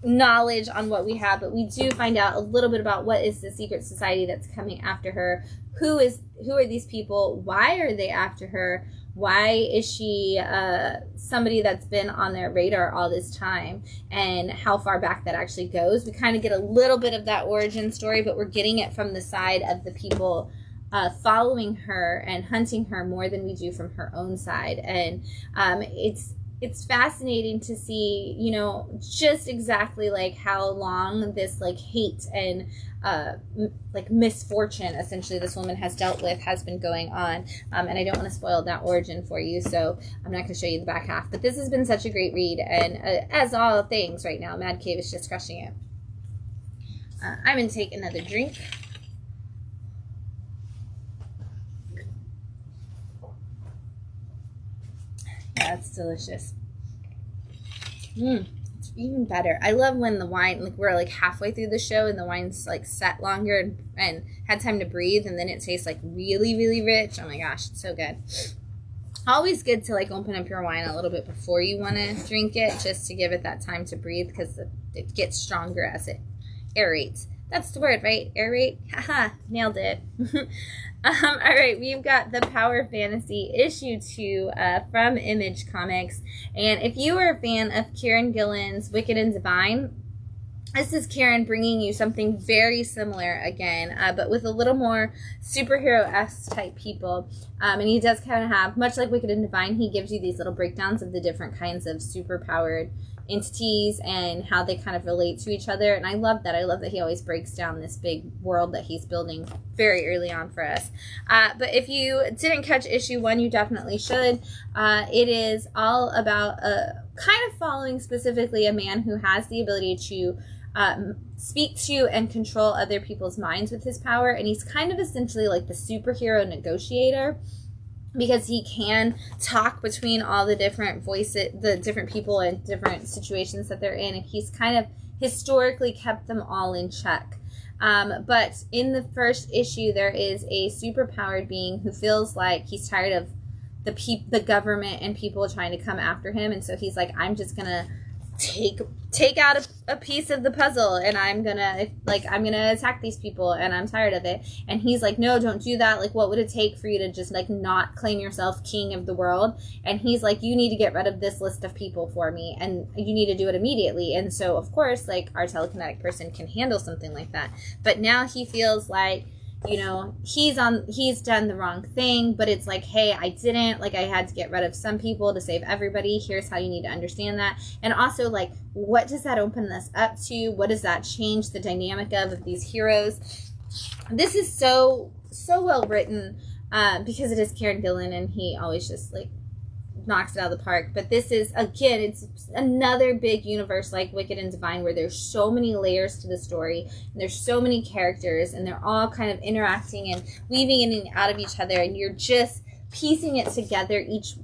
Speaker 1: knowledge on what we have, but we do find out a little bit about what is the secret society that's coming after her. Who are these people? Why are they after her? Why is she somebody that's been on their radar all this time, and how far back that actually goes? We kind of get a little bit of that origin story, but we're getting it from the side of the people following her and hunting her more than we do from her own side. And it's fascinating to see, you know, just exactly like how long this like hate and like misfortune essentially this woman has dealt with has been going on. And I don't want to spoil that origin for you, so I'm not going to show you the back half. But this has been such a great read, and as all things right now, Mad Cave is just crushing it. I'm going to take another drink. That's delicious. It's even better. I love when the wine, like we're like halfway through the show and the wine's like set longer and had time to breathe, and then it tastes like really, really rich. Oh my gosh, it's so good. Always good to like open up your wine a little bit before you want to drink it, just to give it that time to breathe, because it gets stronger as it aerates. That's the word, right? Aerate? Haha, nailed it. All right, we've got the Power Fantasy issue 2 from Image Comics. And if you are a fan of Kieran Gillen's Wicked and Divine, this is Kieran bringing you something very similar again, but with a little more superhero-esque type people. And he does kind of have, much like Wicked and Divine, he gives you these little breakdowns of the different kinds of superpowered entities and how they kind of relate to each other. And I love that. I love that he always breaks down this big world that he's building very early on for us. But if you didn't catch issue 1, you definitely should. It is all about kind of following specifically a man who has the ability to speak to and control other people's minds with his power. And he's kind of essentially like the superhero negotiator, because he can talk between all the different voices, the different people and different situations that they're in. And he's kind of historically kept them all in check. But in the first issue, there is a superpowered being who feels like he's tired of the government and people trying to come after him. And so he's like, I'm just going to take out a piece of the puzzle, and I'm gonna attack these people, and I'm tired of it. And he's like, no, don't do that. Like, what would it take for you to just like not claim yourself king of the world? And he's like, you need to get rid of this list of people for me, and you need to do it immediately. And so of course, like, our telekinetic person can handle something like that, but now he feels like, you know, he's done the wrong thing, but it's like, hey, I didn't, like, I had to get rid of some people to save everybody. Here's how you need to understand that. And also, like, what does that open us up to? What does that change the dynamic of these heroes? This is so well written, because it is Kieran Gillen, and he always just like knocks it out of the park. But this is, again, it's another big universe like Wicked and Divine, where there's so many layers to the story, and there's so many characters, and they're all kind of interacting and weaving in and out of each other, and you're just piecing it together each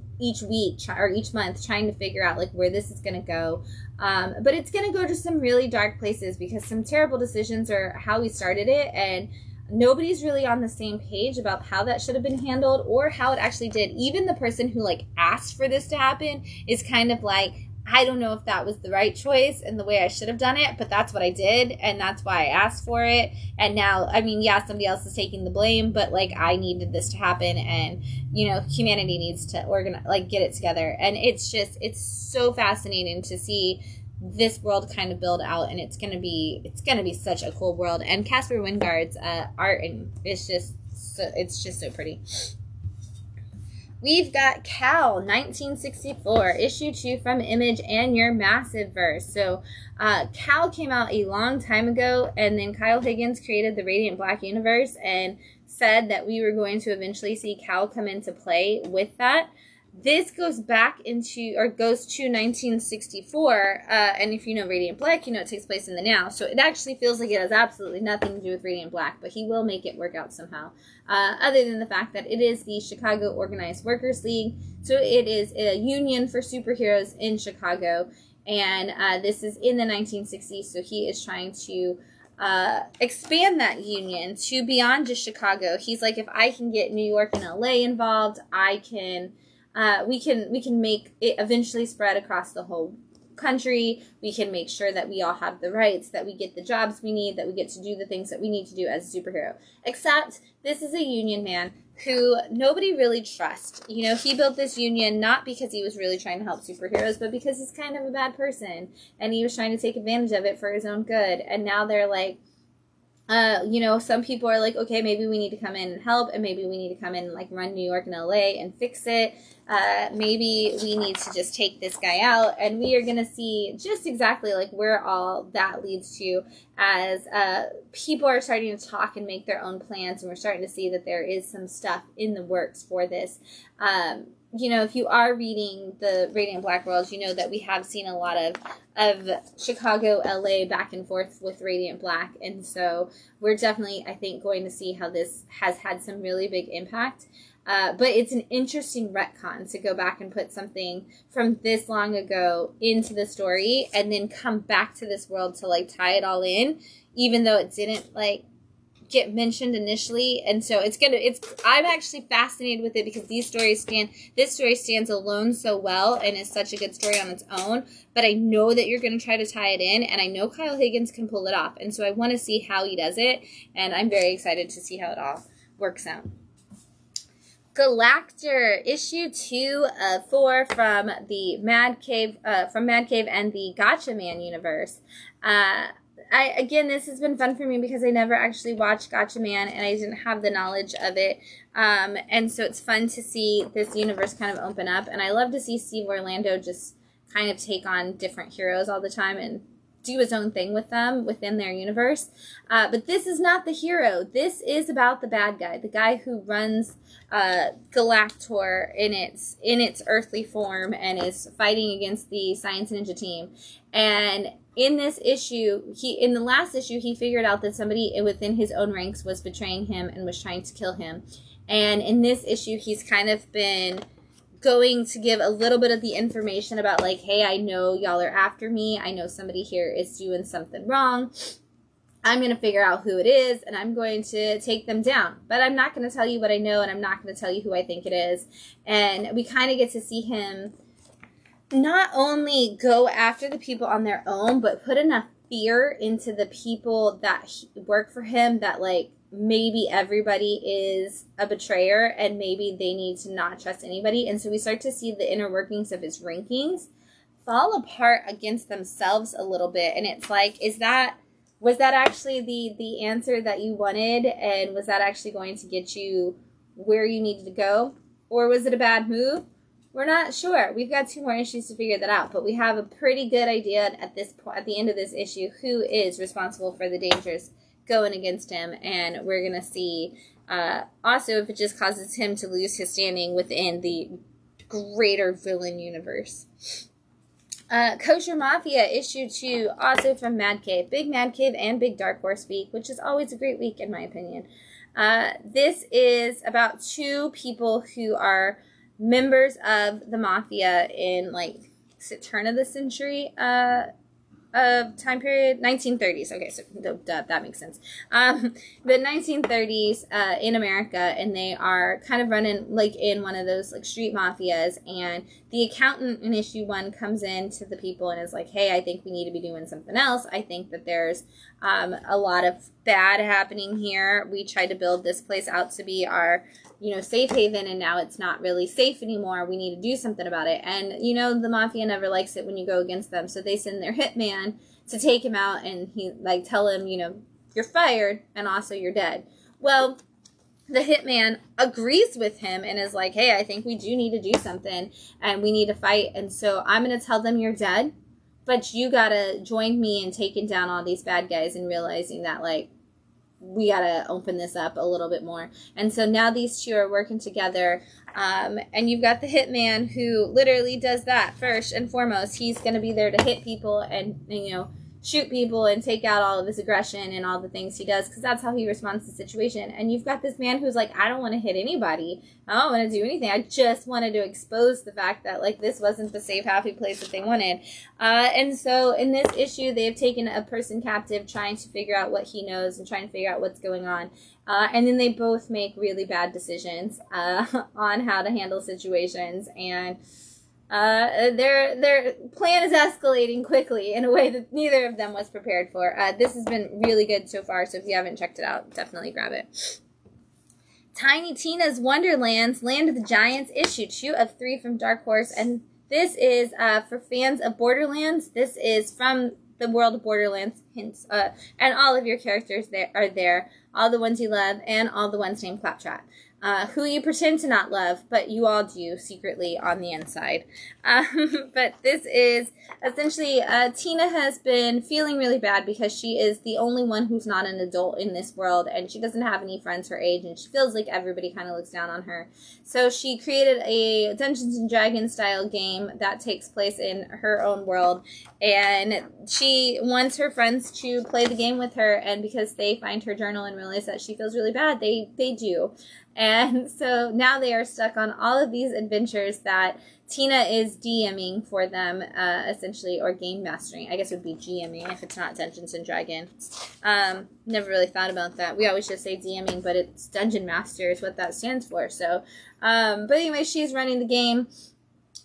Speaker 1: week or each month, trying to figure out like where this is going to go. But it's going to go to some really dark places, because some terrible decisions are how we started it, and nobody's really on the same page about how that should have been handled or how it actually did. Even the person who like asked for this to happen is kind of like, I don't know if that was the right choice and the way I should have done it, but that's what I did, and that's why I asked for it. And now, I mean, yeah, somebody else is taking the blame, but like, I needed this to happen, and you know, humanity needs to organize, like, get it together. And it's so fascinating to see this world kind of build out, and it's gonna be such a cool world. And Casper Wingard's art, and it's just so pretty. We've got Cal, 1964, issue 2 from Image and your massive verse. So Cal came out a long time ago, and then Kyle Higgins created the Radiant Black universe and said that we were going to eventually see Cal come into play with that. This goes back into, or goes to 1964, and if you know Radiant Black, you know it takes place in the now. So it actually feels like it has absolutely nothing to do with Radiant Black, but he will make it work out somehow. Other than the fact that it is the Chicago Organized Workers League, so it is a union for superheroes in Chicago, and this is in the 1960s, so he is trying to expand that union to beyond just Chicago. He's like, if I can get New York and LA involved, I can... we can make it eventually spread across the whole country. We can make sure that we all have the rights, that we get the jobs we need, that we get to do the things that we need to do as a superhero. Except this is a union man who nobody really trusts. You know, he built this union not because he was really trying to help superheroes, but because he's kind of a bad person, and he was trying to take advantage of it for his own good. And now they're like, you know, some people are like, okay, maybe we need to come in and help, and maybe we need to come in and like run New York and LA and fix it. Maybe we need to just take this guy out, and we are going to see just exactly like where all that leads to as people are starting to talk and make their own plans, and we're starting to see that there is some stuff in the works for this. You know, if you are reading the Radiant Black World, you know that we have seen a lot of Chicago, LA back and forth with Radiant Black. And so we're definitely, I think, going to see how this has had some really big impact. But it's an interesting retcon to go back and put something from this long ago into the story and then come back to this world to like tie it all in, even though it didn't like get mentioned initially. And so I'm actually fascinated with it because this story stands alone so well and is such a good story on its own, but I know that you're going to try to tie it in, and I know Kyle Higgins can pull it off, and so I want to see how he does it, and I'm very excited to see how it all works out. Galactor, issue 2 of 4 from the Mad Cave and the Gotcha Man universe. Again, this has been fun for me because I never actually watched Gotcha Man, and I didn't have the knowledge of it. And so it's fun to see this universe kind of open up. And I love to see Steve Orlando just kind of take on different heroes all the time and do his own thing with them within their universe. But this is not the hero. This is about the bad guy, the guy who runs Galactor in its earthly form and is fighting against the Science Ninja team. And in this issue, in the last issue, he figured out that somebody within his own ranks was betraying him and was trying to kill him. And in this issue, he's kind of been going to give a little bit of the information about like, hey, I know y'all are after me. I know somebody here is doing something wrong. I'm going to figure out who it is, and I'm going to take them down. But I'm not going to tell you what I know, and I'm not going to tell you who I think it is. And we kind of get to see him not only go after the people on their own, but put enough fear into the people that work for him that, like, maybe everybody is a betrayer and maybe they need to not trust anybody. And so we start to see the inner workings of his rankings fall apart against themselves a little bit. And it's like, was that actually the answer that you wanted? And was that actually going to get you where you needed to go? Or was it a bad move? We're not sure. We've got 2 more issues to figure that out, but we have a pretty good idea at the end of this issue who is responsible for the dangers going against him, and we're going to see also if it just causes him to lose his standing within the greater villain universe. Kosher Mafia issue 2, also from Mad Cave. Big Mad Cave and Big Dark Horse week, which is always a great week in my opinion. This is about 2 people who are members of the Mafia in, like, is it turn of the century time period? 1930s. Okay, so that makes sense. The 1930s in America, and they are kind of running like in one of those like street mafias, and the accountant in issue 1 comes in to the people and is like, hey, I think we need to be doing something else. I think that there's a lot of bad happening here. We tried to build this place out to be our, you know, safe haven, and now it's not really safe anymore. We need to do something about it. And, you know, the mafia never likes it when you go against them, so they send their hitman to take him out, and he, like, tell him, you know, you're fired, and also you're dead. Well, the hitman agrees with him and is like, hey, I think we do need to do something, and we need to fight, and so I'm going to tell them you're dead, but you got to join me in taking down all these bad guys and realizing that, like, we gotta open this up a little bit more. And so now these 2 are working together, and you've got the hitman who literally does that first and foremost. He's gonna be there to hit people and you know, shoot people and take out all of his aggression and all the things he does, because that's how he responds to the situation. And you've got this man who's like, I don't want to hit anybody, I don't want to do anything, I just wanted to expose the fact that, like, this wasn't the safe, happy place that they wanted. And so in this issue, they've taken a person captive, trying to figure out what he knows and trying to figure out what's going on. And then they both make really bad decisions on how to handle situations, and their plan is escalating quickly in a way that neither of them was prepared for. This has been really good so far, so if you haven't checked it out, definitely grab it. Tiny Tina's Wonderlands, Land of the Giants, issue 2 of 3 from Dark Horse, and this is for fans of Borderlands. This is from the world of Borderlands, hints, and all of your characters are there, all the ones you love, and all the ones named Claptrap. Who you pretend to not love, but you all do secretly on the inside. But this is essentially, Tina has been feeling really bad because she is the only one who's not an adult in this world, and she doesn't have any friends her age, and she feels like everybody kind of looks down on her. So she created a Dungeons and Dragons style game that takes place in her own world, and she wants her friends to play the game with her, and because they find her journal and realize that she feels really bad, they do. And so now they are stuck on all of these adventures that Tina is DMing for them, essentially, or game mastering. I guess it would be GMing if it's not Dungeons and Dragons. Never really thought about that. We always just say DMing, but it's Dungeon Master is what that stands for. So, but anyway, she's running the game.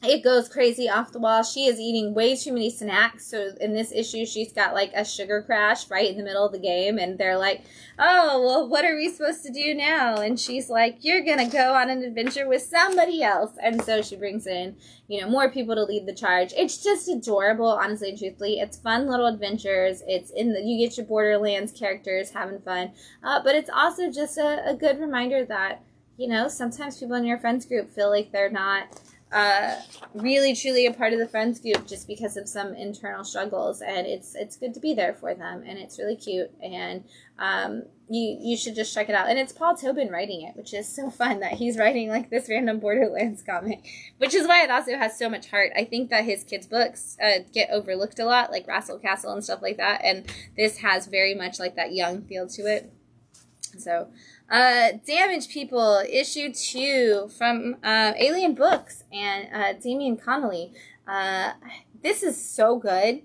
Speaker 1: It goes crazy off the wall. She is eating way too many snacks. So in this issue, she's got like a sugar crash right in the middle of the game. And they're like, oh, well, what are we supposed to do now? And she's like, you're going to go on an adventure with somebody else. And so she brings in, you know, more people to lead the charge. It's just adorable, honestly and truthfully. It's fun little adventures. It's you get your Borderlands characters having fun. But it's also just a good reminder that, you know, sometimes people in your friends group feel like they're not really truly a part of the friends group just because of some internal struggles, and it's good to be there for them, and it's really cute, and you should just check it out. And it's Paul Tobin writing it, which is so fun that he's writing like this random Borderlands comic, which is why it also has so much heart. I think that his kids' books get overlooked a lot, like Rassel Castle and stuff like that, and this has very much like that young feel to it. So Damaged People, issue 2 from Alien Books and Damian Connolly. This is so good.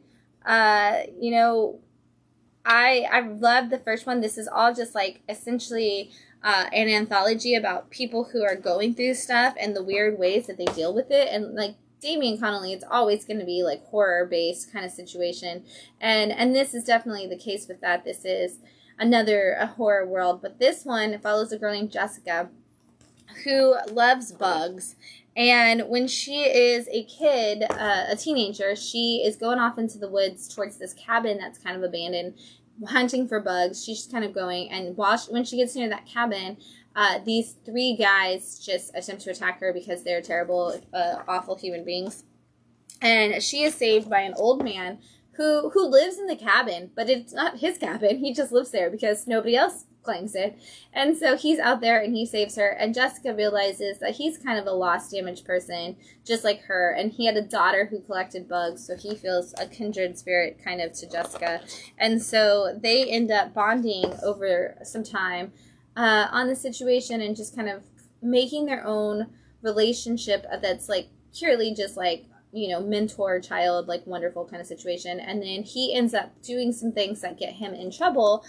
Speaker 1: You know, I loved the first one. This is all just like essentially an anthology about people who are going through stuff and the weird ways that they deal with it. And like Damian Connolly, it's always going to be like horror-based kind of situation. And this is definitely the case with that. This is a horror world, but this one follows a girl named Jessica who loves bugs, and when she is a kid, a teenager, she is going off into the woods towards this cabin that's kind of abandoned, hunting for bugs. She's just kind of going, and when she gets near that cabin, these 3 guys just attempt to attack her because they're terrible, awful human beings, and she is saved by an old man who lives in the cabin, but it's not his cabin. He just lives there because nobody else claims it. And so he's out there and he saves her, and Jessica realizes that he's kind of a lost, damaged person, just like her, and he had a daughter who collected bugs, so he feels a kindred spirit kind of to Jessica. And so they end up bonding over some time on the situation, and just kind of making their own relationship that's like purely just like, you know, mentor child, like wonderful kind of situation. And then he ends up doing some things that get him in trouble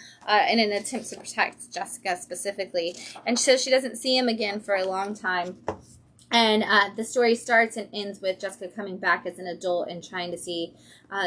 Speaker 1: in an attempt to protect Jessica specifically. And so she doesn't see him again for a long time. And the story starts and ends with Jessica coming back as an adult and trying to see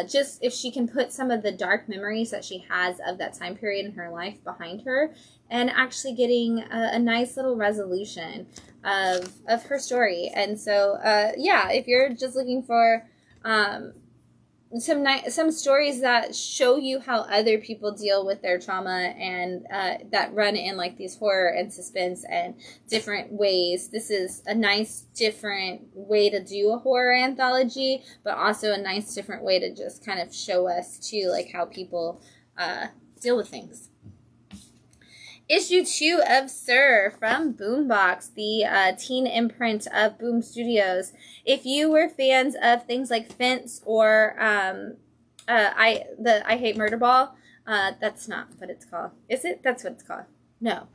Speaker 1: just if she can put some of the dark memories that she has of that time period in her life behind her, and actually getting a nice little resolution of her story. And so, yeah, if you're just looking for some stories that show you how other people deal with their trauma, and that run in like these horror and suspense and different ways, this is a nice different way to do a horror anthology, but also a nice different way to just kind of show us too, like how people deal with things. Issue 2 of Sir from Boombox, the teen imprint of Boom Studios. If you were fans of things like Fence or I Hate Murder Ball, that's not what it's called. Is it? That's what it's called. No.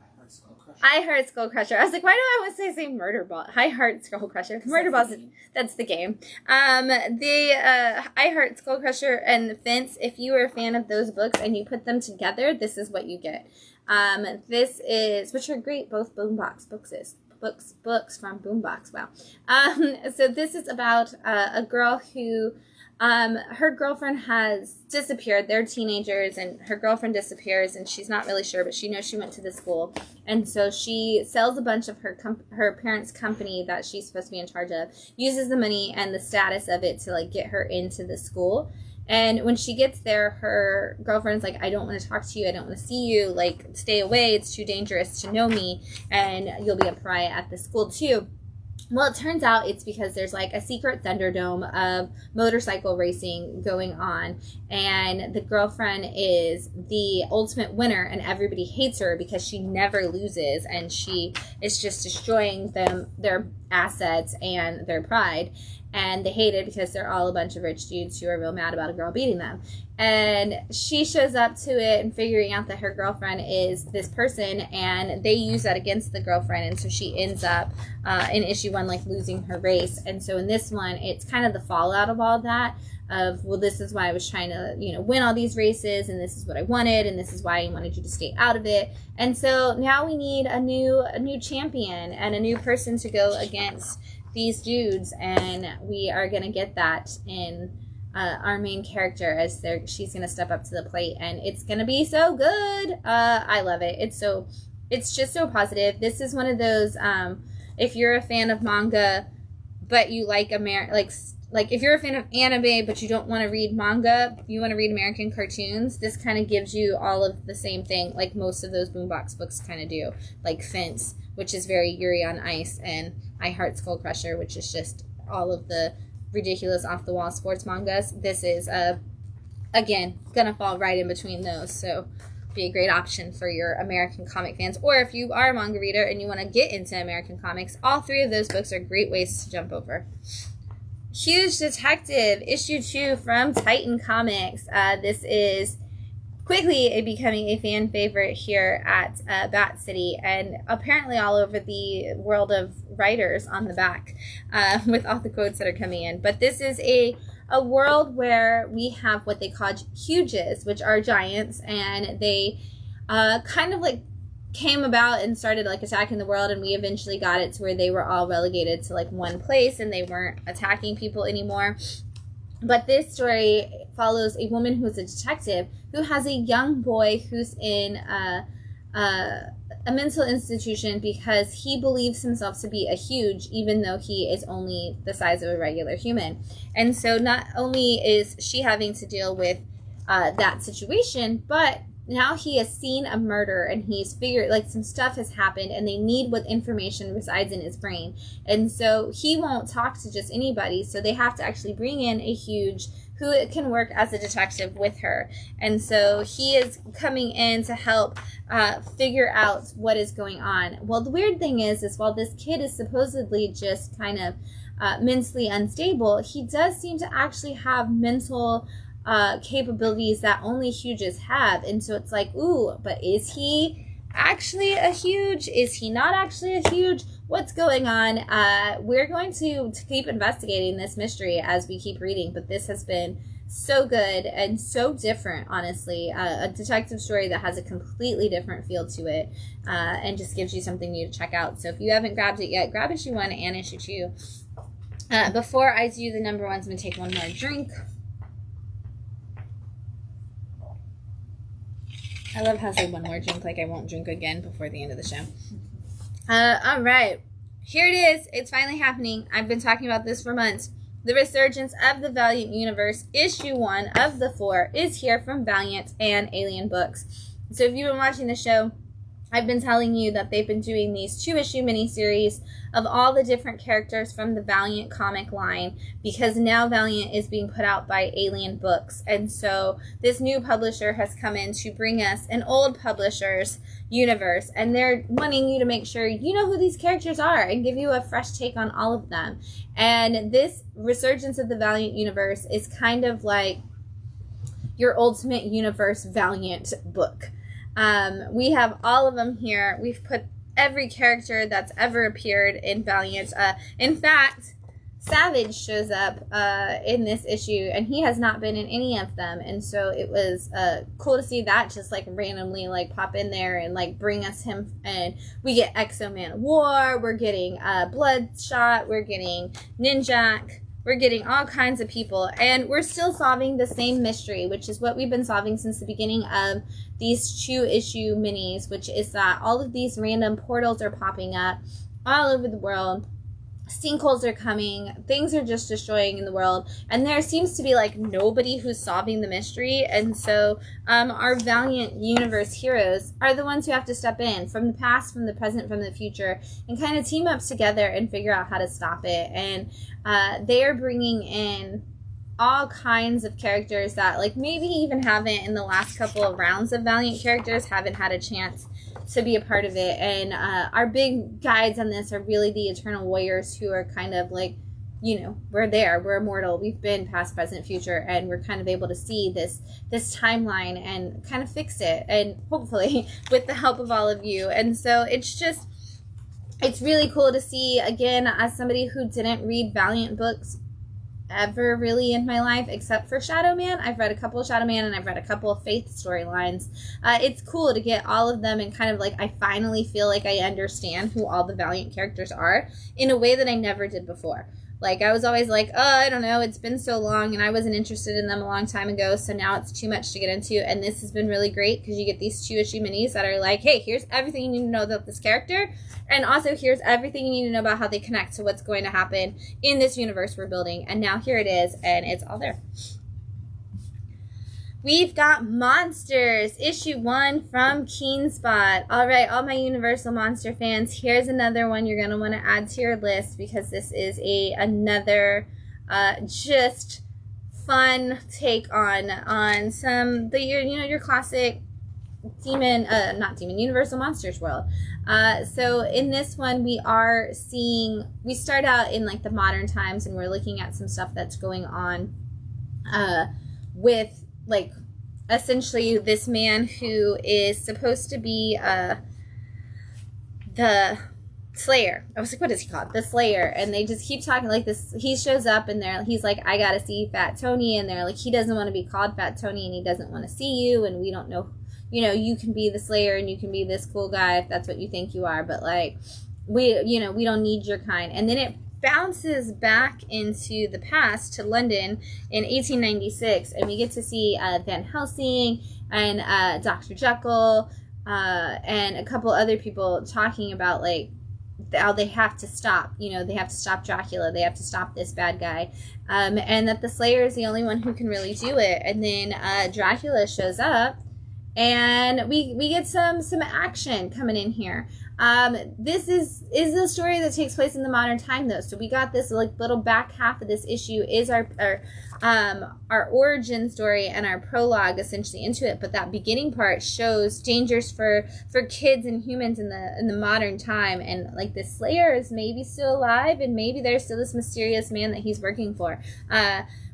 Speaker 1: I Heart Skull Crusher. I was like, why do I always say Murder Ball? I Heart Skull Crusher. Murder Ball, that's the game. I Heart Skull Crusher and Fence, if you were a fan of those books and you put them together, this is what you get. This is, which are great, both Boombox books from Boombox. Wow. So this is about a girl who, her girlfriend has disappeared. They're teenagers, and her girlfriend disappears, and she's not really sure, but she knows she went to the school. And so she sells a bunch of her parents' company that she's supposed to be in charge of, uses the money and the status of it to like get her into the school. And when she gets there, her girlfriend's like, I don't want to talk to you. I don't want to see you. Like, stay away. It's too dangerous to know me. And you'll be a pariah at the school, too. Well, it turns out it's because there's, like, a secret Thunderdome of motorcycle racing going on. And the girlfriend is the ultimate winner, and everybody hates her because she never loses. And she is just destroying their assets and their pride. And they hate it because they're all a bunch of rich dudes who are real mad about a girl beating them. And she shows up to it and figuring out that her girlfriend is this person, and they use that against the girlfriend. And so she ends up in issue 1 like losing her race. And so in this one, it's kind of the fallout of all that, of, well, this is why I was trying to, you know, win all these races, and this is what I wanted, and this is why I wanted you to stay out of it. And so now we need a new champion and a new person to go against these dudes, and we are going to get that in our main character as she's going to step up to the plate, and it's going to be so good. I love it. It's just so positive. This is one of those, if you're a fan of manga, but you like like if you're a fan of anime, but you don't want to read manga, you want to read American cartoons, this kind of gives you all of the same thing, like most of those Boombox books kind of do, like Fence, which is very Yuri on Ice, and I Heart Skull Crusher, which is just all of the ridiculous off-the-wall sports mangas. This is, again, gonna fall right in between those, so be a great option for your American comic fans. Or if you are a manga reader and you want to get into American comics, all 3 of those books are great ways to jump over. Huge Detective, issue 2 from Titan Comics. This is quickly becoming a fan favorite here at Bat City, and apparently all over the world of writers on the back, with all the quotes that are coming in. But this is a world where we have what they call huges, which are giants, and they kind of like came about and started like attacking the world, and we eventually got it to where they were all relegated to like one place and they weren't attacking people anymore. But this story follows a woman who's a detective who has a young boy who's in a mental institution because he believes himself to be a huge, even though he is only the size of a regular human. And so not only is she having to deal with that situation, but now he has seen a murder, and he's figured like some stuff has happened, and they need what information resides in his brain. And so he won't talk to just anybody, so they have to actually bring in a huge who can work as a detective with her. And so he is coming in to help figure out what is going on. Well, the weird thing is while this kid is supposedly just kind of mentally unstable, he does seem to actually have mental capabilities that only Huges have. And so it's like, ooh, but is he actually a Huge? Is he not actually a Huge? What's going on? We're going to keep investigating this mystery as we keep reading, but this has been so good and so different, honestly. A detective story that has a completely different feel to it, and just gives you something new to check out. So if you haven't grabbed it yet, grab issue 1 and issue 2. Before I do the number ones, I'm going to take one more drink. I love how I say one more drink, like I won't drink again before the end of the show. All right. Here it is. It's finally happening. I've been talking about this for months. The Resurgence of the Valiant Universe, issue 1 of the 4, is here from Valiant and Alien Books. So if you've been watching the show, I've been telling you that they've been doing these 2-issue miniseries of all the different characters from the Valiant comic line, because now Valiant is being put out by Alien Books. And so this new publisher has come in to bring us an old publisher's universe, and they're wanting you to make sure you know who these characters are and give you a fresh take on all of them. And this Resurgence of the Valiant Universe is kind of like your Ultimate Universe Valiant book. We have all of them here. We've put every character that's ever appeared in Valiant. In fact, Savage shows up in this issue, and he has not been in any of them. And so it was cool to see that just like randomly like pop in there and like bring us him. And we get Exo Man of War. We're getting Bloodshot. We're getting Ninjak. We're getting all kinds of people, and we're still solving the same mystery, which is what we've been solving since the beginning of these 2-issue minis, which is that all of these random portals are popping up all over the world. Sinkholes are coming, things are just destroying in the world, and there seems to be like nobody who's solving the mystery. And so our Valiant Universe heroes are the ones who have to step in from the past, from the present, from the future, and kind of team up together and figure out how to stop it. And they are bringing in all kinds of characters that like maybe even haven't, in the last couple of rounds of Valiant characters, haven't had a chance to be a part of it. And our big guides on this are really the Eternal Warriors, who are kind of like, you know, we're there, we're immortal, we've been past, present, future, and we're kind of able to see this timeline and kind of fix it, and hopefully with the help of all of you. And so it's really cool to see, again, as somebody who didn't read Valiant books ever really in my life except for Shadow Man. I've read a couple of Shadow Man, and I've read a couple of Faith storylines. It's cool to get all of them, and kind of like I finally feel like I understand who all the Valiant characters are in a way that I never did before. Like, I was always like, oh, I don't know, it's been so long, and I wasn't interested in them a long time ago, so now it's too much to get into. And this has been really great, because you get these 2-issue minis that are like, hey, here's everything you need to know about this character, and also here's everything you need to know about how they connect to what's going to happen in this universe we're building. And now here it is, and it's all there. We've got Monsters, issue 1 from Keenspot. All right, all my Universal Monster fans, here's another one you're going to want to add to your list, because this is another just fun take on some your classic Universal Monsters world. So in this one, we start out in like the modern times, and we're looking at some stuff that's going on with like essentially this man who is supposed to be the Slayer. I was like, what is he called? The Slayer. And they just keep talking like this. He shows up, and he's like, I gotta see Fat Tony, and they're like, he doesn't want to be called Fat Tony, and he doesn't want to see you, and we don't know, you can be the Slayer, and you can be this cool guy if that's what you think you are, but like we don't need your kind. And then it bounces back into the past to London in 1896, and we get to see Van Helsing and Dr. Jekyll and a couple other people talking about like how they have to stop, they have to stop Dracula, they have to stop this bad guy, and that the Slayer is the only one who can really do it. And then Dracula shows up, and we get some action coming in here. This is a story that takes place in the modern time, though. So we got this like little back half of this issue is our origin story and our prologue essentially into it. But that beginning part shows dangers for kids and humans in the modern time, and like this Slayer is maybe still alive, and maybe there's still this mysterious man that he's working for.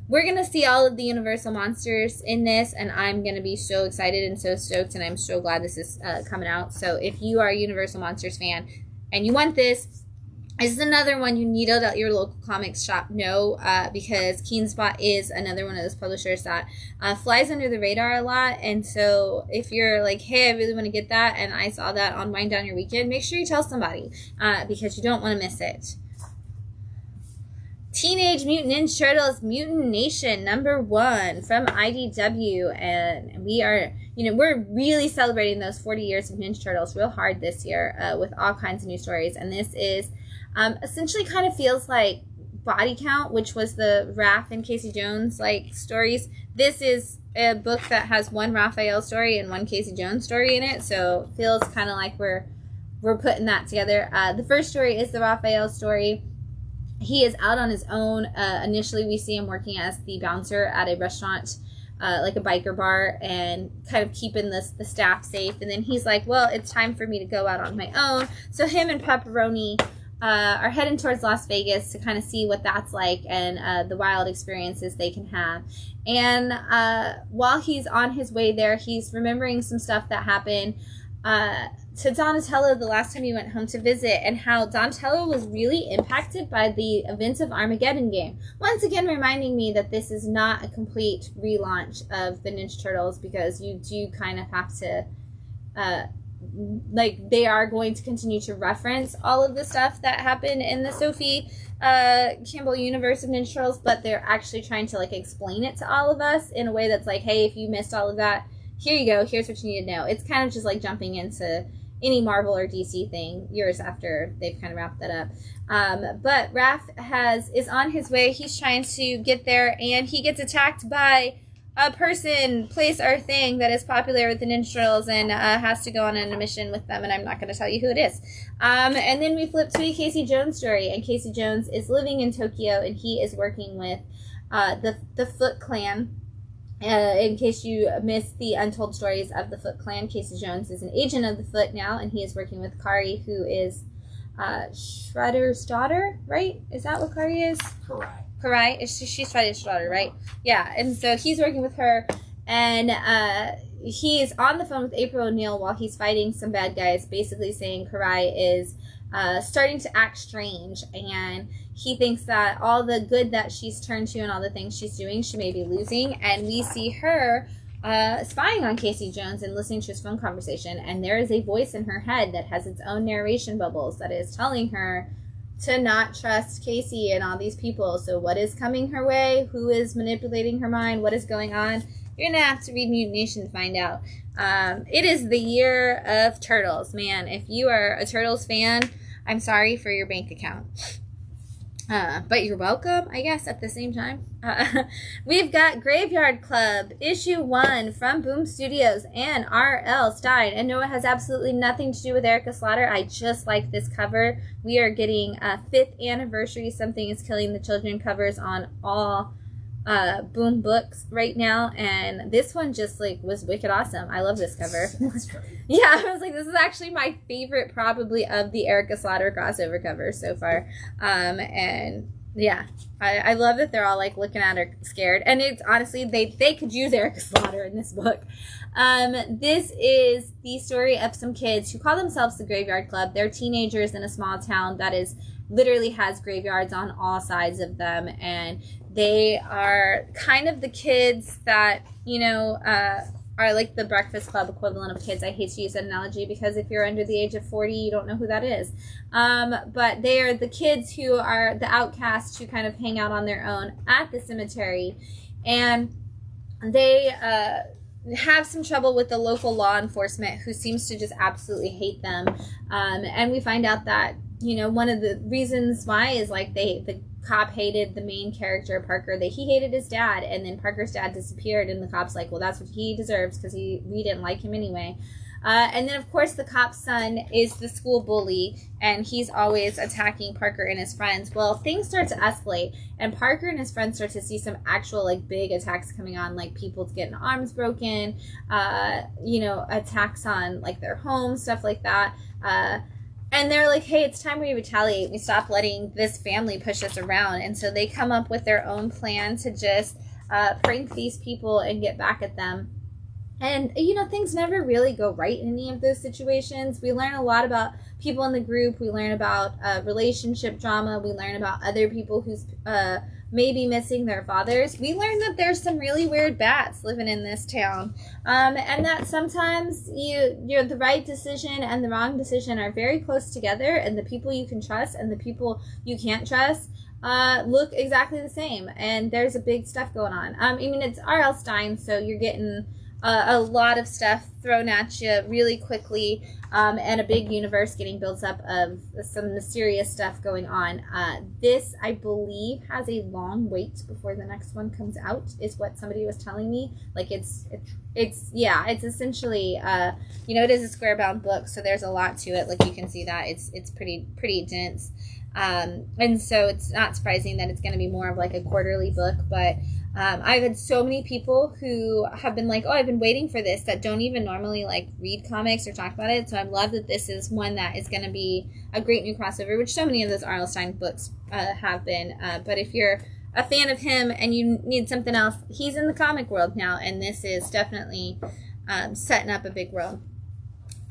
Speaker 1: We're going to see all of the Universal monsters in this, and I'm going to be so excited and so stoked, and I'm so glad this is coming out. So if you are a Universal Monsters fan and you want this is another one you need to let your local comics shop know, because Keenspot is another one of those publishers that flies under the radar a lot. And so if you're like, hey, I really want to get that, and I saw that on Wind Down Your Weekend, make sure you tell somebody, because you don't want to miss it. Teenage Mutant Ninja Turtles Mutant Nation #1 from IDW, and we are, we're really celebrating those 40 years of Ninja Turtles real hard this year, with all kinds of new stories. And this is essentially kind of feels like Body Count, which was the Raph and Casey Jones like stories. This is a book that has one Raphael story and one Casey Jones story in it, so it feels kind of like we're putting that together. The first story is the Raphael story. He is out on his own. Initially, we see him working as the bouncer at a restaurant, like a biker bar, and kind of keeping the staff safe. And then he's like, well, it's time for me to go out on my own. So him and Pepperoni are heading towards Las Vegas to kind of see what that's like and the wild experiences they can have. And while he's on his way there, he's remembering some stuff that happened to Donatello the last time he went home to visit, and how Donatello was really impacted by the events of Armageddon game. Once again, reminding me that this is not a complete relaunch of the Ninja Turtles, because you do kind of have to, they are going to continue to reference all of the stuff that happened in the Sophie Campbell universe of Ninja Turtles, but they're actually trying to explain it to all of us in a way that's like, hey, if you missed all of that, here you go, here's what you need to know. It's kind of just like jumping into any Marvel or DC thing years after they've kind of wrapped that up. But Raph is on his way. He's trying to get there, and he gets attacked by a person, place, or thing that is popular with the Ninja Turtles, and has to go on a mission with them, and I'm not going to tell you who it is. And then we flip to a Casey Jones story, and Casey Jones is living in Tokyo, and he is working with the Foot Clan. In case you missed the untold stories of the Foot Clan, Casey Jones is an agent of the Foot now, and he is working with Kari, who is Shredder's daughter, right? Is that what Kari is? Karai. She's Shredder's daughter, right? Yeah, and so he's working with her, and he's on the phone with April O'Neil while he's fighting some bad guys, basically saying Karai is starting to act strange, and he thinks that all the good that she's turned to and all the things she's doing, she may be losing. And we see her spying on Casey Jones and listening to his phone conversation, and there is a voice in her head that has its own narration bubbles that is telling her to not trust Casey and all these people. So what is coming her way? Who is manipulating her mind? What is going on? You're gonna have to read Mutant Nation to find out. It is the year of Turtles, man. If you are a Turtles fan, I'm sorry for your bank account. But you're welcome, I guess, at the same time. We've got Graveyard Club, issue 1 from Boom Studios and R.L. Stein. And no, it has absolutely nothing to do with Erica Slaughter. I just like this cover. We are getting 5th anniversary Something is Killing the Children covers on all Boom books right now, and this one just was wicked awesome. I love this cover. Yeah, I was like, this is actually my favorite probably of the Erica Slaughter crossover covers so far. And yeah, I love that they're all looking at her scared, and it's honestly they could use Erica Slaughter in this book. This is the story of some kids who call themselves the Graveyard Club. They're teenagers in a small town that literally has graveyards on all sides of them, and they are kind of the kids that, are like the Breakfast Club equivalent of kids. I hate to use that analogy because if you're under the age of 40, you don't know who that is. But they are the kids who are the outcasts who kind of hang out on their own at the cemetery. And they have some trouble with the local law enforcement, who seems to just absolutely hate them. And we find out that, one of the reasons why is the cop hated the main character, Parker, that he hated his dad, and then Parker's dad disappeared, and the cop's like, well, that's what he deserves because we didn't like him anyway. And then, of course, the cop's son is the school bully, and he's always attacking Parker and his friends. Well, things start to escalate, and Parker and his friends start to see some actual, like, big attacks coming on, like people getting arms broken, you know, attacks on, like, their home, stuff like that. And they're like, hey, it's time we retaliate. We stop letting this family push us around. And so they come up with their own plan to just prank these people and get back at them. And, you know, things never really go right in any of those situations. We learn a lot about people in the group. We learn about relationship drama. We learn about other people who's maybe missing their fathers. We learn that there's some really weird bats living in this town. And that sometimes you're the right decision and the wrong decision are very close together. And the people you can trust and the people you can't trust look exactly the same. And there's a big stuff going on. I mean, it's R.L. Stine, so you're getting a lot of stuff thrown at you really quickly, and a big universe getting built up of some mysterious stuff going on. This, I believe, has a long wait before the next one comes out, is what somebody was telling me. Like, it's essentially, you know, it is a square-bound book, so there's a lot to it. Like, you can see that it's pretty dense. And so it's not surprising that it's going to be more of like a quarterly book, but I've had so many people who have been like, oh, I've been waiting for this, that don't even normally like read comics or talk about it. So I love that this is one that is going to be a great new crossover, which so many of those R.L. Stine books have been. But if you're a fan of him and you need something else, he's in the comic world now, and this is definitely setting up a big world.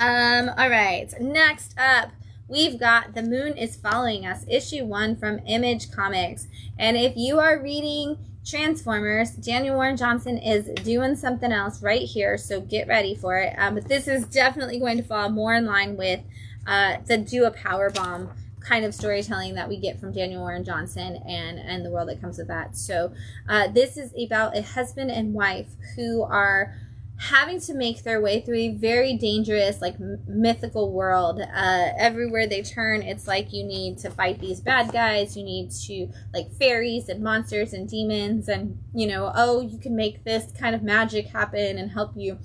Speaker 1: All right, next up, we've got The Moon is Following Us, issue 1 from Image Comics. And if you are reading Transformers, Daniel Warren Johnson is doing something else right here, so get ready for it. But this is definitely going to fall more in line with the Do a Powerbomb kind of storytelling that we get from Daniel Warren Johnson and the world that comes with that. So this is about a husband and wife who are having to make their way through a very dangerous, like, mythical world. Everywhere they turn, it's like you need to fight these bad guys. You need to, like, fairies and monsters and demons, and, you know, oh, you can make this kind of magic happen and help you.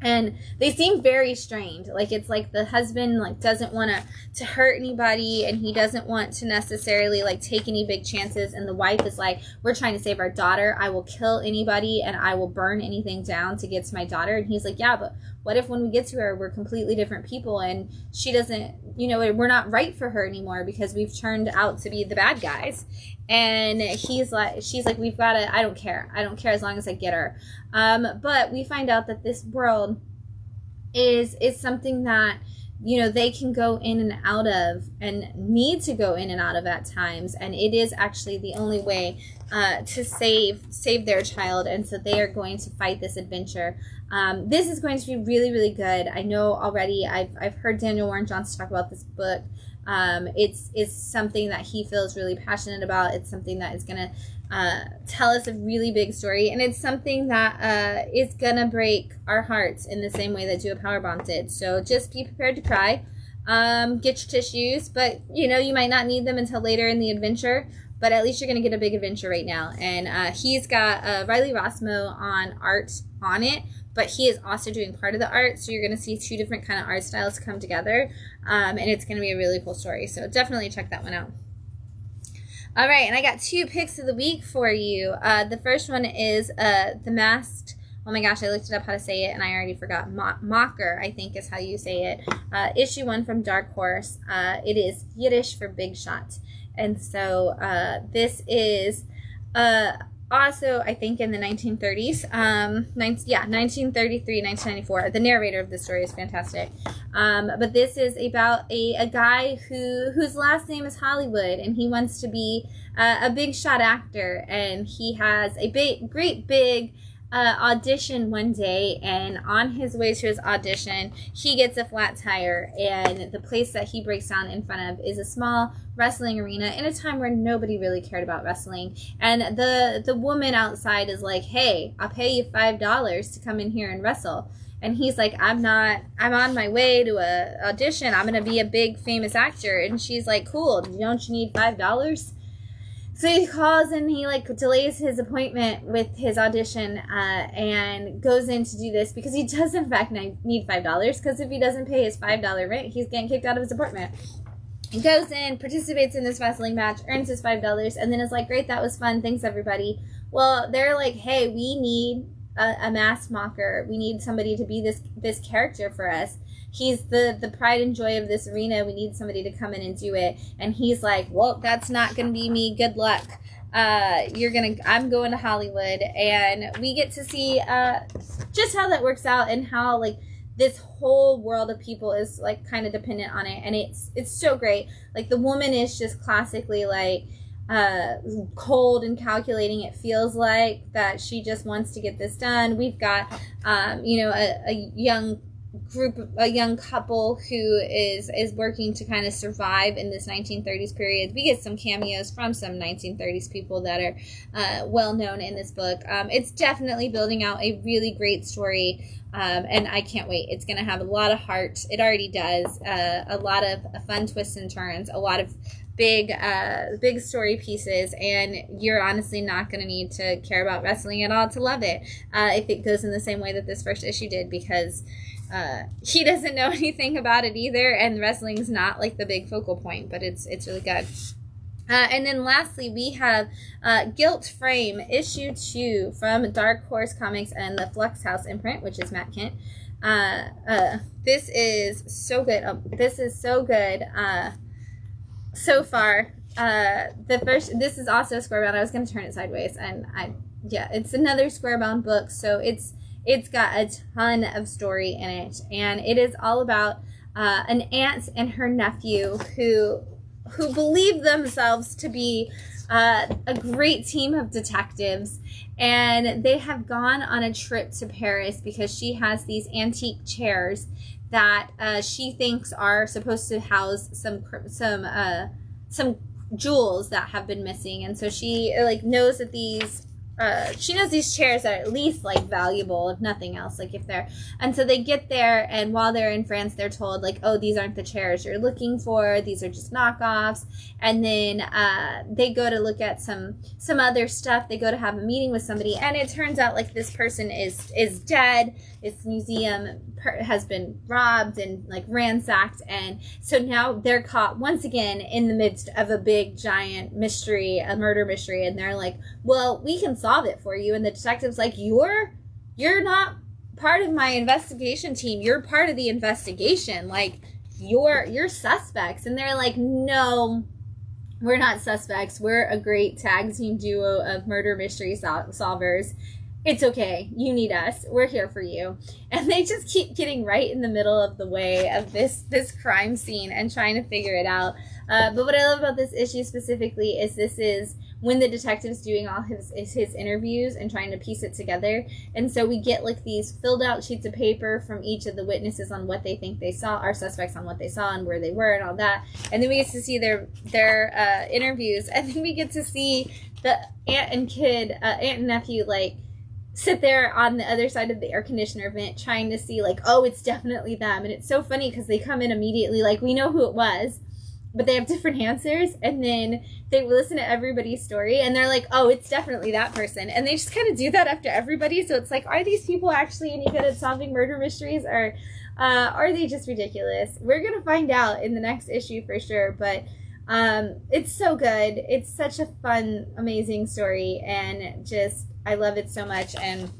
Speaker 1: And they seem very strained. Like, it's like the husband, like, doesn't want to hurt anybody, and he doesn't want to necessarily, like, take any big chances. And the wife is like, we're trying to save our daughter. I will kill anybody, and I will burn anything down to get to my daughter. And he's like, yeah, but what if when we get to her, we're completely different people, and she doesn't, you know, we're not right for her anymore because we've turned out to be the bad guys. And she's like, we've got to, I don't care as long as I get her. But we find out that this world is something that, you know, they can go in and out of and need to go in and out of at times. And it is actually the only way to save their child. And so they are going to fight this adventure. This is going to be really, really good. I know already, I've heard Daniel Warren Johnson talk about this book. It's something that he feels really passionate about. It's something that is going to tell us a really big story, and it's something that is going to break our hearts in the same way that Do a Powerbomb did. So just be prepared to cry. Get your tissues, but, you know, you might not need them until later in the adventure, but at least you're going to get a big adventure right now. And he's got Riley Rossmo on art on it, but he is also doing part of the art, so you're going to see two different kind of art styles come together, and it's going to be a really cool story, so definitely check that one out. All right, and I got 2 picks of the week for you. The first one is The Masked, oh my gosh, I looked it up how to say it, and I already forgot, Mocker, I think is how you say it, issue 1 from Dark Horse. It is Yiddish for big shot, and so this is also, I think, in the 1930s, 1933, 1994. The narrator of this story is fantastic. But this is about a guy whose last name is Hollywood, and he wants to be a big shot actor, and he has a great big audition one day, and on his way to his audition, he gets a flat tire, and the place that he breaks down in front of is a small wrestling arena in a time where nobody really cared about wrestling. And the woman outside is like, hey, I'll pay you $5 to come in here and wrestle. And he's like, I'm on my way to a audition. I'm going to be a big famous actor. And she's like, cool, don't you need $5? So he calls and he like delays his appointment with his audition and goes in to do this because he does in fact need $5, because if he doesn't pay his $5 rent, he's getting kicked out of his apartment. He goes in, participates in this wrestling match, earns his $5, and then is like, great, that was fun, thanks everybody. Well, they're like, hey, we need a mask mocker. We need somebody to be this character for us. He's the pride and joy of this arena. We need somebody to come in and do it. And he's like, well, that's not going to be me. Good luck. I'm going to Hollywood. And we get to see just how that works out, and how like this whole world of people is like kind of dependent on it. And it's so great. Like the woman is just classically like cold and calculating. It feels like that she just wants to get this done. We've got a young couple who is working to kind of survive in this 1930s period. We get some cameos from some 1930s people that are well known in this book. It's definitely building out a really great story, and I can't wait. It's going to have a lot of heart. It already does. A lot of fun twists and turns, a lot of big story pieces, and you're honestly not going to need to care about wrestling at all to love it if it goes in the same way that this first issue did, because he doesn't know anything about it either, and wrestling's not like the big focal point, but it's really good. And then lastly, we have Guilt Frame issue 2 from Dark Horse Comics and the Flux House imprint, which is Matt Kent. This is so good. This is so good. So far, this is also a square bound. I was going to turn it sideways, and it's another square bound book, so it's got a ton of story in it, and it is all about an aunt and her nephew who believe themselves to be a great team of detectives, and they have gone on a trip to Paris because she has these antique chairs that she thinks are supposed to house some jewels that have been missing, and so she knows that these chairs are at least like valuable, if nothing else, and so they get there, and while they're in France, they're told like, oh, these aren't the chairs you're looking for, these are just knockoffs. And then they go to look at some other stuff. They go to have a meeting with somebody, and it turns out like this person is dead. Its museum has been robbed and like ransacked, and so now they're caught once again in the midst of a big giant mystery, a murder mystery, and they're like, well, we can solve it for you. And the detective's like, you're not part of my investigation team, you're part of the investigation, like you're suspects. And they're like, no, we're not suspects, we're a great tag team duo of murder mystery solvers. It's okay, you need us, we're here for you. And they just keep getting right in the middle of the way of this crime scene and trying to figure it out. But what I love about this issue specifically is this is when the detective's doing all his interviews and trying to piece it together. And so we get like these filled out sheets of paper from each of the witnesses on what they think they saw, our suspects on what they saw and where they were and all that. And then we get to see their interviews, and then we get to see the aunt and nephew like sit there on the other side of the air conditioner vent trying to see like, oh, it's definitely them. And it's so funny because they come in immediately like, we know who it was, but they have different answers, and then they listen to everybody's story and they're like, oh, it's definitely that person. And they just kind of do that after everybody. So it's like, are these people actually any good at solving murder mysteries, or are they just ridiculous? We're gonna find out in the next issue for sure. But it's so good. It's such a fun, amazing story, and just I love it so much. And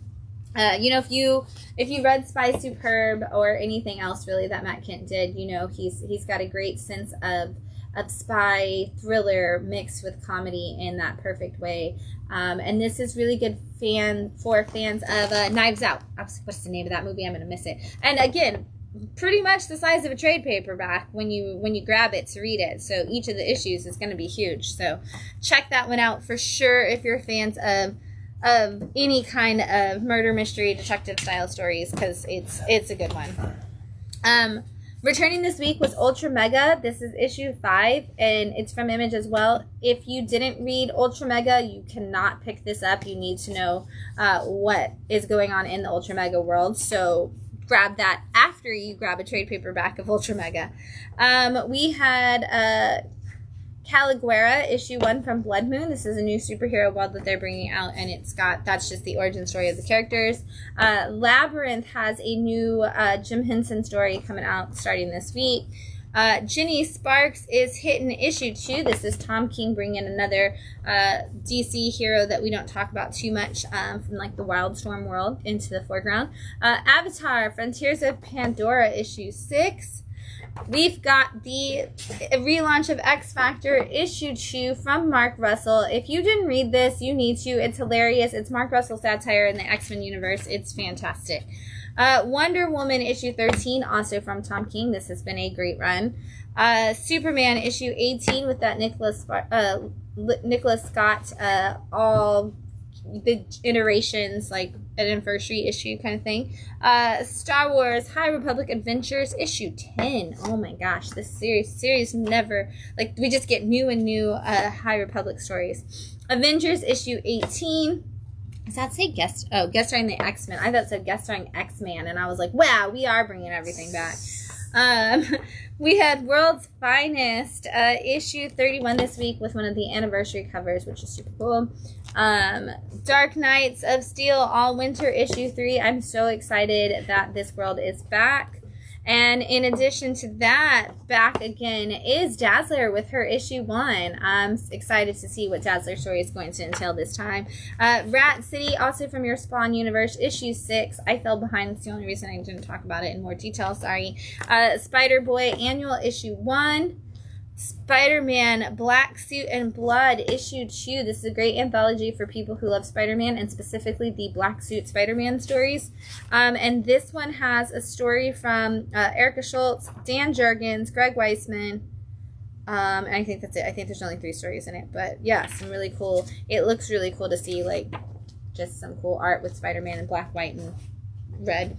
Speaker 1: if you read Spy Superb or anything else really that Matt Kent did, he's got a great sense of spy thriller mixed with comedy in that perfect way. And this is really good for fans of Knives Out. What's the name of that movie? I'm gonna miss it. And again, pretty much the size of a trade paperback when you grab it to read it. So each of the issues is going to be huge. So check that one out for sure if you're fans of any kind of murder mystery detective style stories, because it's a good one. Returning this week was Ultra Mega. This is issue 5, and it's from Image as well. If you didn't read Ultra Mega, you cannot pick this up. You need to know what is going on in the Ultra Mega world. So grab that after you grab a trade paperback of Ultra Mega. We had Caballero issue 1 from Blood Moon. This is a new superhero world that they're bringing out, and that's just the origin story of the characters. Labyrinth has a new Jim Henson story coming out starting this week. Ginny Sparks is hitting issue 2. This is Tom King bringing another DC hero that we don't talk about too much from like the Wildstorm world into the foreground. Avatar Frontiers of Pandora issue 6. We've got the relaunch of X Factor issue 2 from Mark Russell. If you didn't read this, you need to. It's hilarious. It's Mark Russell satire in the X-Men universe. It's fantastic. Wonder Woman issue 13, also from Tom King. This has been a great run. Superman issue 18 with that Nicholas Scott, all the iterations, like an anniversary issue kind of thing. Star Wars High Republic Adventures issue 10. Oh my gosh, this series never, like, we just get new and new High Republic stories. Avengers issue 18. Does that say guest starring the X-Men? I thought it said guest starring X-Man, and I was like, wow, we are bringing everything back. We had World's Finest issue 31 this week with one of the anniversary covers, which is super cool. Dark Knights of Steel All Winter issue 3. I'm so excited that this world is back. And in addition to that, back again is Dazzler with her issue 1. I'm excited to see what Dazzler's story is going to entail this time. Rat City, also from your Spawn universe, issue 6. I fell behind. That's the only reason I didn't talk about it in more detail. Sorry. Spider-Boy annual issue 1. Spider-Man Black Suit and Blood issue 2. This is a great anthology for people who love Spider-Man, and specifically the Black Suit Spider-Man stories. And this one has a story from Erica Schultz, Dan Jurgens, Greg Weisman, and I think that's it. I think there's only 3 stories in it, but yeah, some really cool. It looks really cool to see, like, just some cool art with Spider-Man in black, white, and red.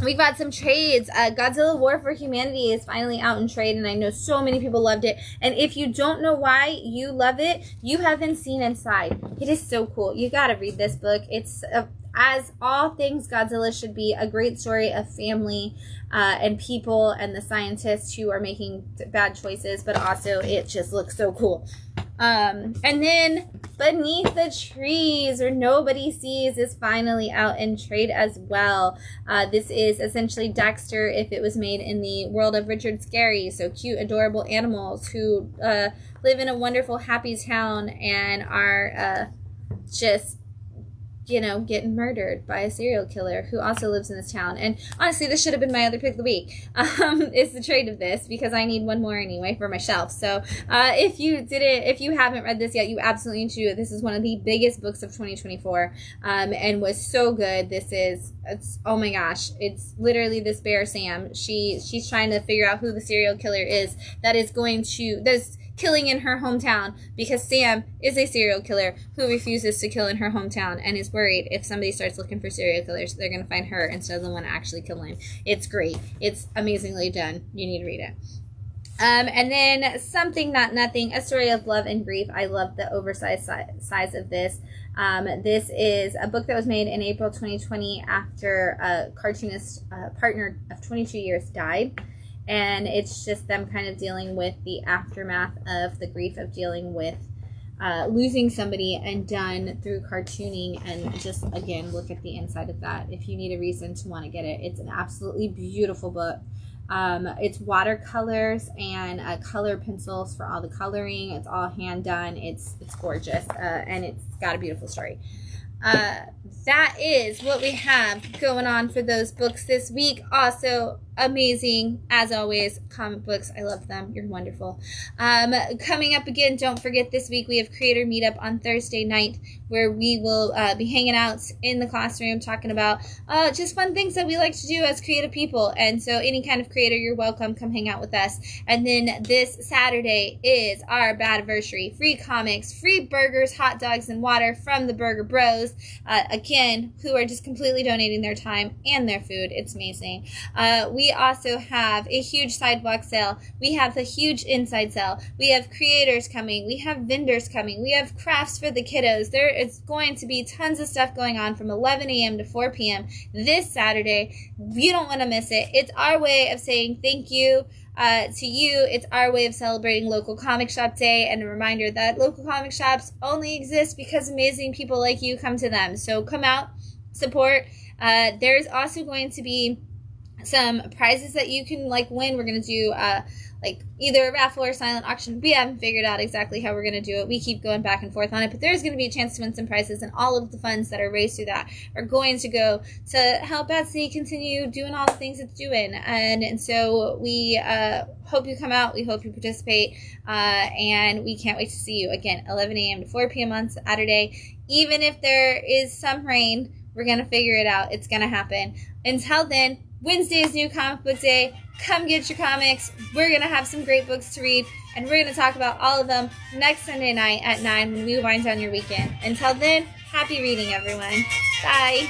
Speaker 1: We've got some trades. Godzilla War for Humanity is finally out in trade, and I know so many people loved it. And if you don't know why you love it, you haven't seen inside. It is so cool. You gotta read this book. It's, as all things Godzilla should be, a great story of family and people and the scientists who are making bad choices, but also it just looks so cool. And then Beneath the Trees, Where Nobody Sees, is finally out in trade as well. This is essentially Dexter if it was made in the world of Richard Scarry. So cute, adorable animals who live in a wonderful, happy town and are just, you know, getting murdered by a serial killer who also lives in this town. And honestly, this should have been my other pick of the week. Is the trade of this, because I need one more anyway for my shelf. So if you haven't read this yet, you absolutely need to do it. This is one of the biggest books of 2024 and was so good. It's oh my gosh, it's literally this bear Sam. She's trying to figure out who the serial killer is that is killing in her hometown, because Sam is a serial killer who refuses to kill in her hometown and is worried if somebody starts looking for serial killers, they're going to find her instead of the one actually killing him. It's great. It's amazingly done. You need to read it. And then Something Not Nothing, A Story of Love and Grief. I love the oversized size of this. This is a book that was made in April 2020 after a cartoonist partner of 22 years died. And it's just them kind of dealing with the aftermath of the grief of dealing with losing somebody, and done through cartooning. And just, again, look at the inside of that if you need a reason to want to get it. It's an absolutely beautiful book. It's watercolors and color pencils for all the coloring. It's all hand done. It's gorgeous, and it's got a beautiful story. That is what we have going on for those books this week. Also, amazing, as always, comic books. I love them. You're wonderful. Coming up again, don't forget, this week we have Creator Meetup on Thursday night, where we will be hanging out in the classroom talking about just fun things that we like to do as creative people. And so any kind of creator, you're welcome. Come hang out with us. And then this Saturday is our Badiversary. Free comics, free burgers, hot dogs, and water from the Burger Bros, again, who are just completely donating their time and their food. It's amazing. We also have a huge sidewalk sale. We have the huge inside sale. We have creators coming. We have vendors coming. We have crafts for the kiddos. There is going to be tons of stuff going on from 11 a.m. to 4 p.m. this Saturday. You don't want to miss it. It's our way of saying thank you to you. It's our way of celebrating Local Comic Shop Day, and a reminder that local comic shops only exist because amazing people like you come to them. So come out, support. There's also going to be some prizes that you can win. We're going to do either a raffle or silent auction. We haven't figured out exactly how we're going to do it. We keep going back and forth on it, but there's going to be a chance to win some prizes, and all of the funds that are raised through that are going to go to help Bat City continue doing all the things it's doing. And so we hope you come out. We hope you participate, and we can't wait to see you again, 11 a.m. to 4 p.m. on Saturday. Even if there is some rain, we're going to figure it out. It's going to happen. Until then, Wednesday is New Comic Book Day. Come get your comics. We're going to have some great books to read, and we're going to talk about all of them next Sunday night at 9 when we wind down your weekend. Until then, happy reading, everyone. Bye.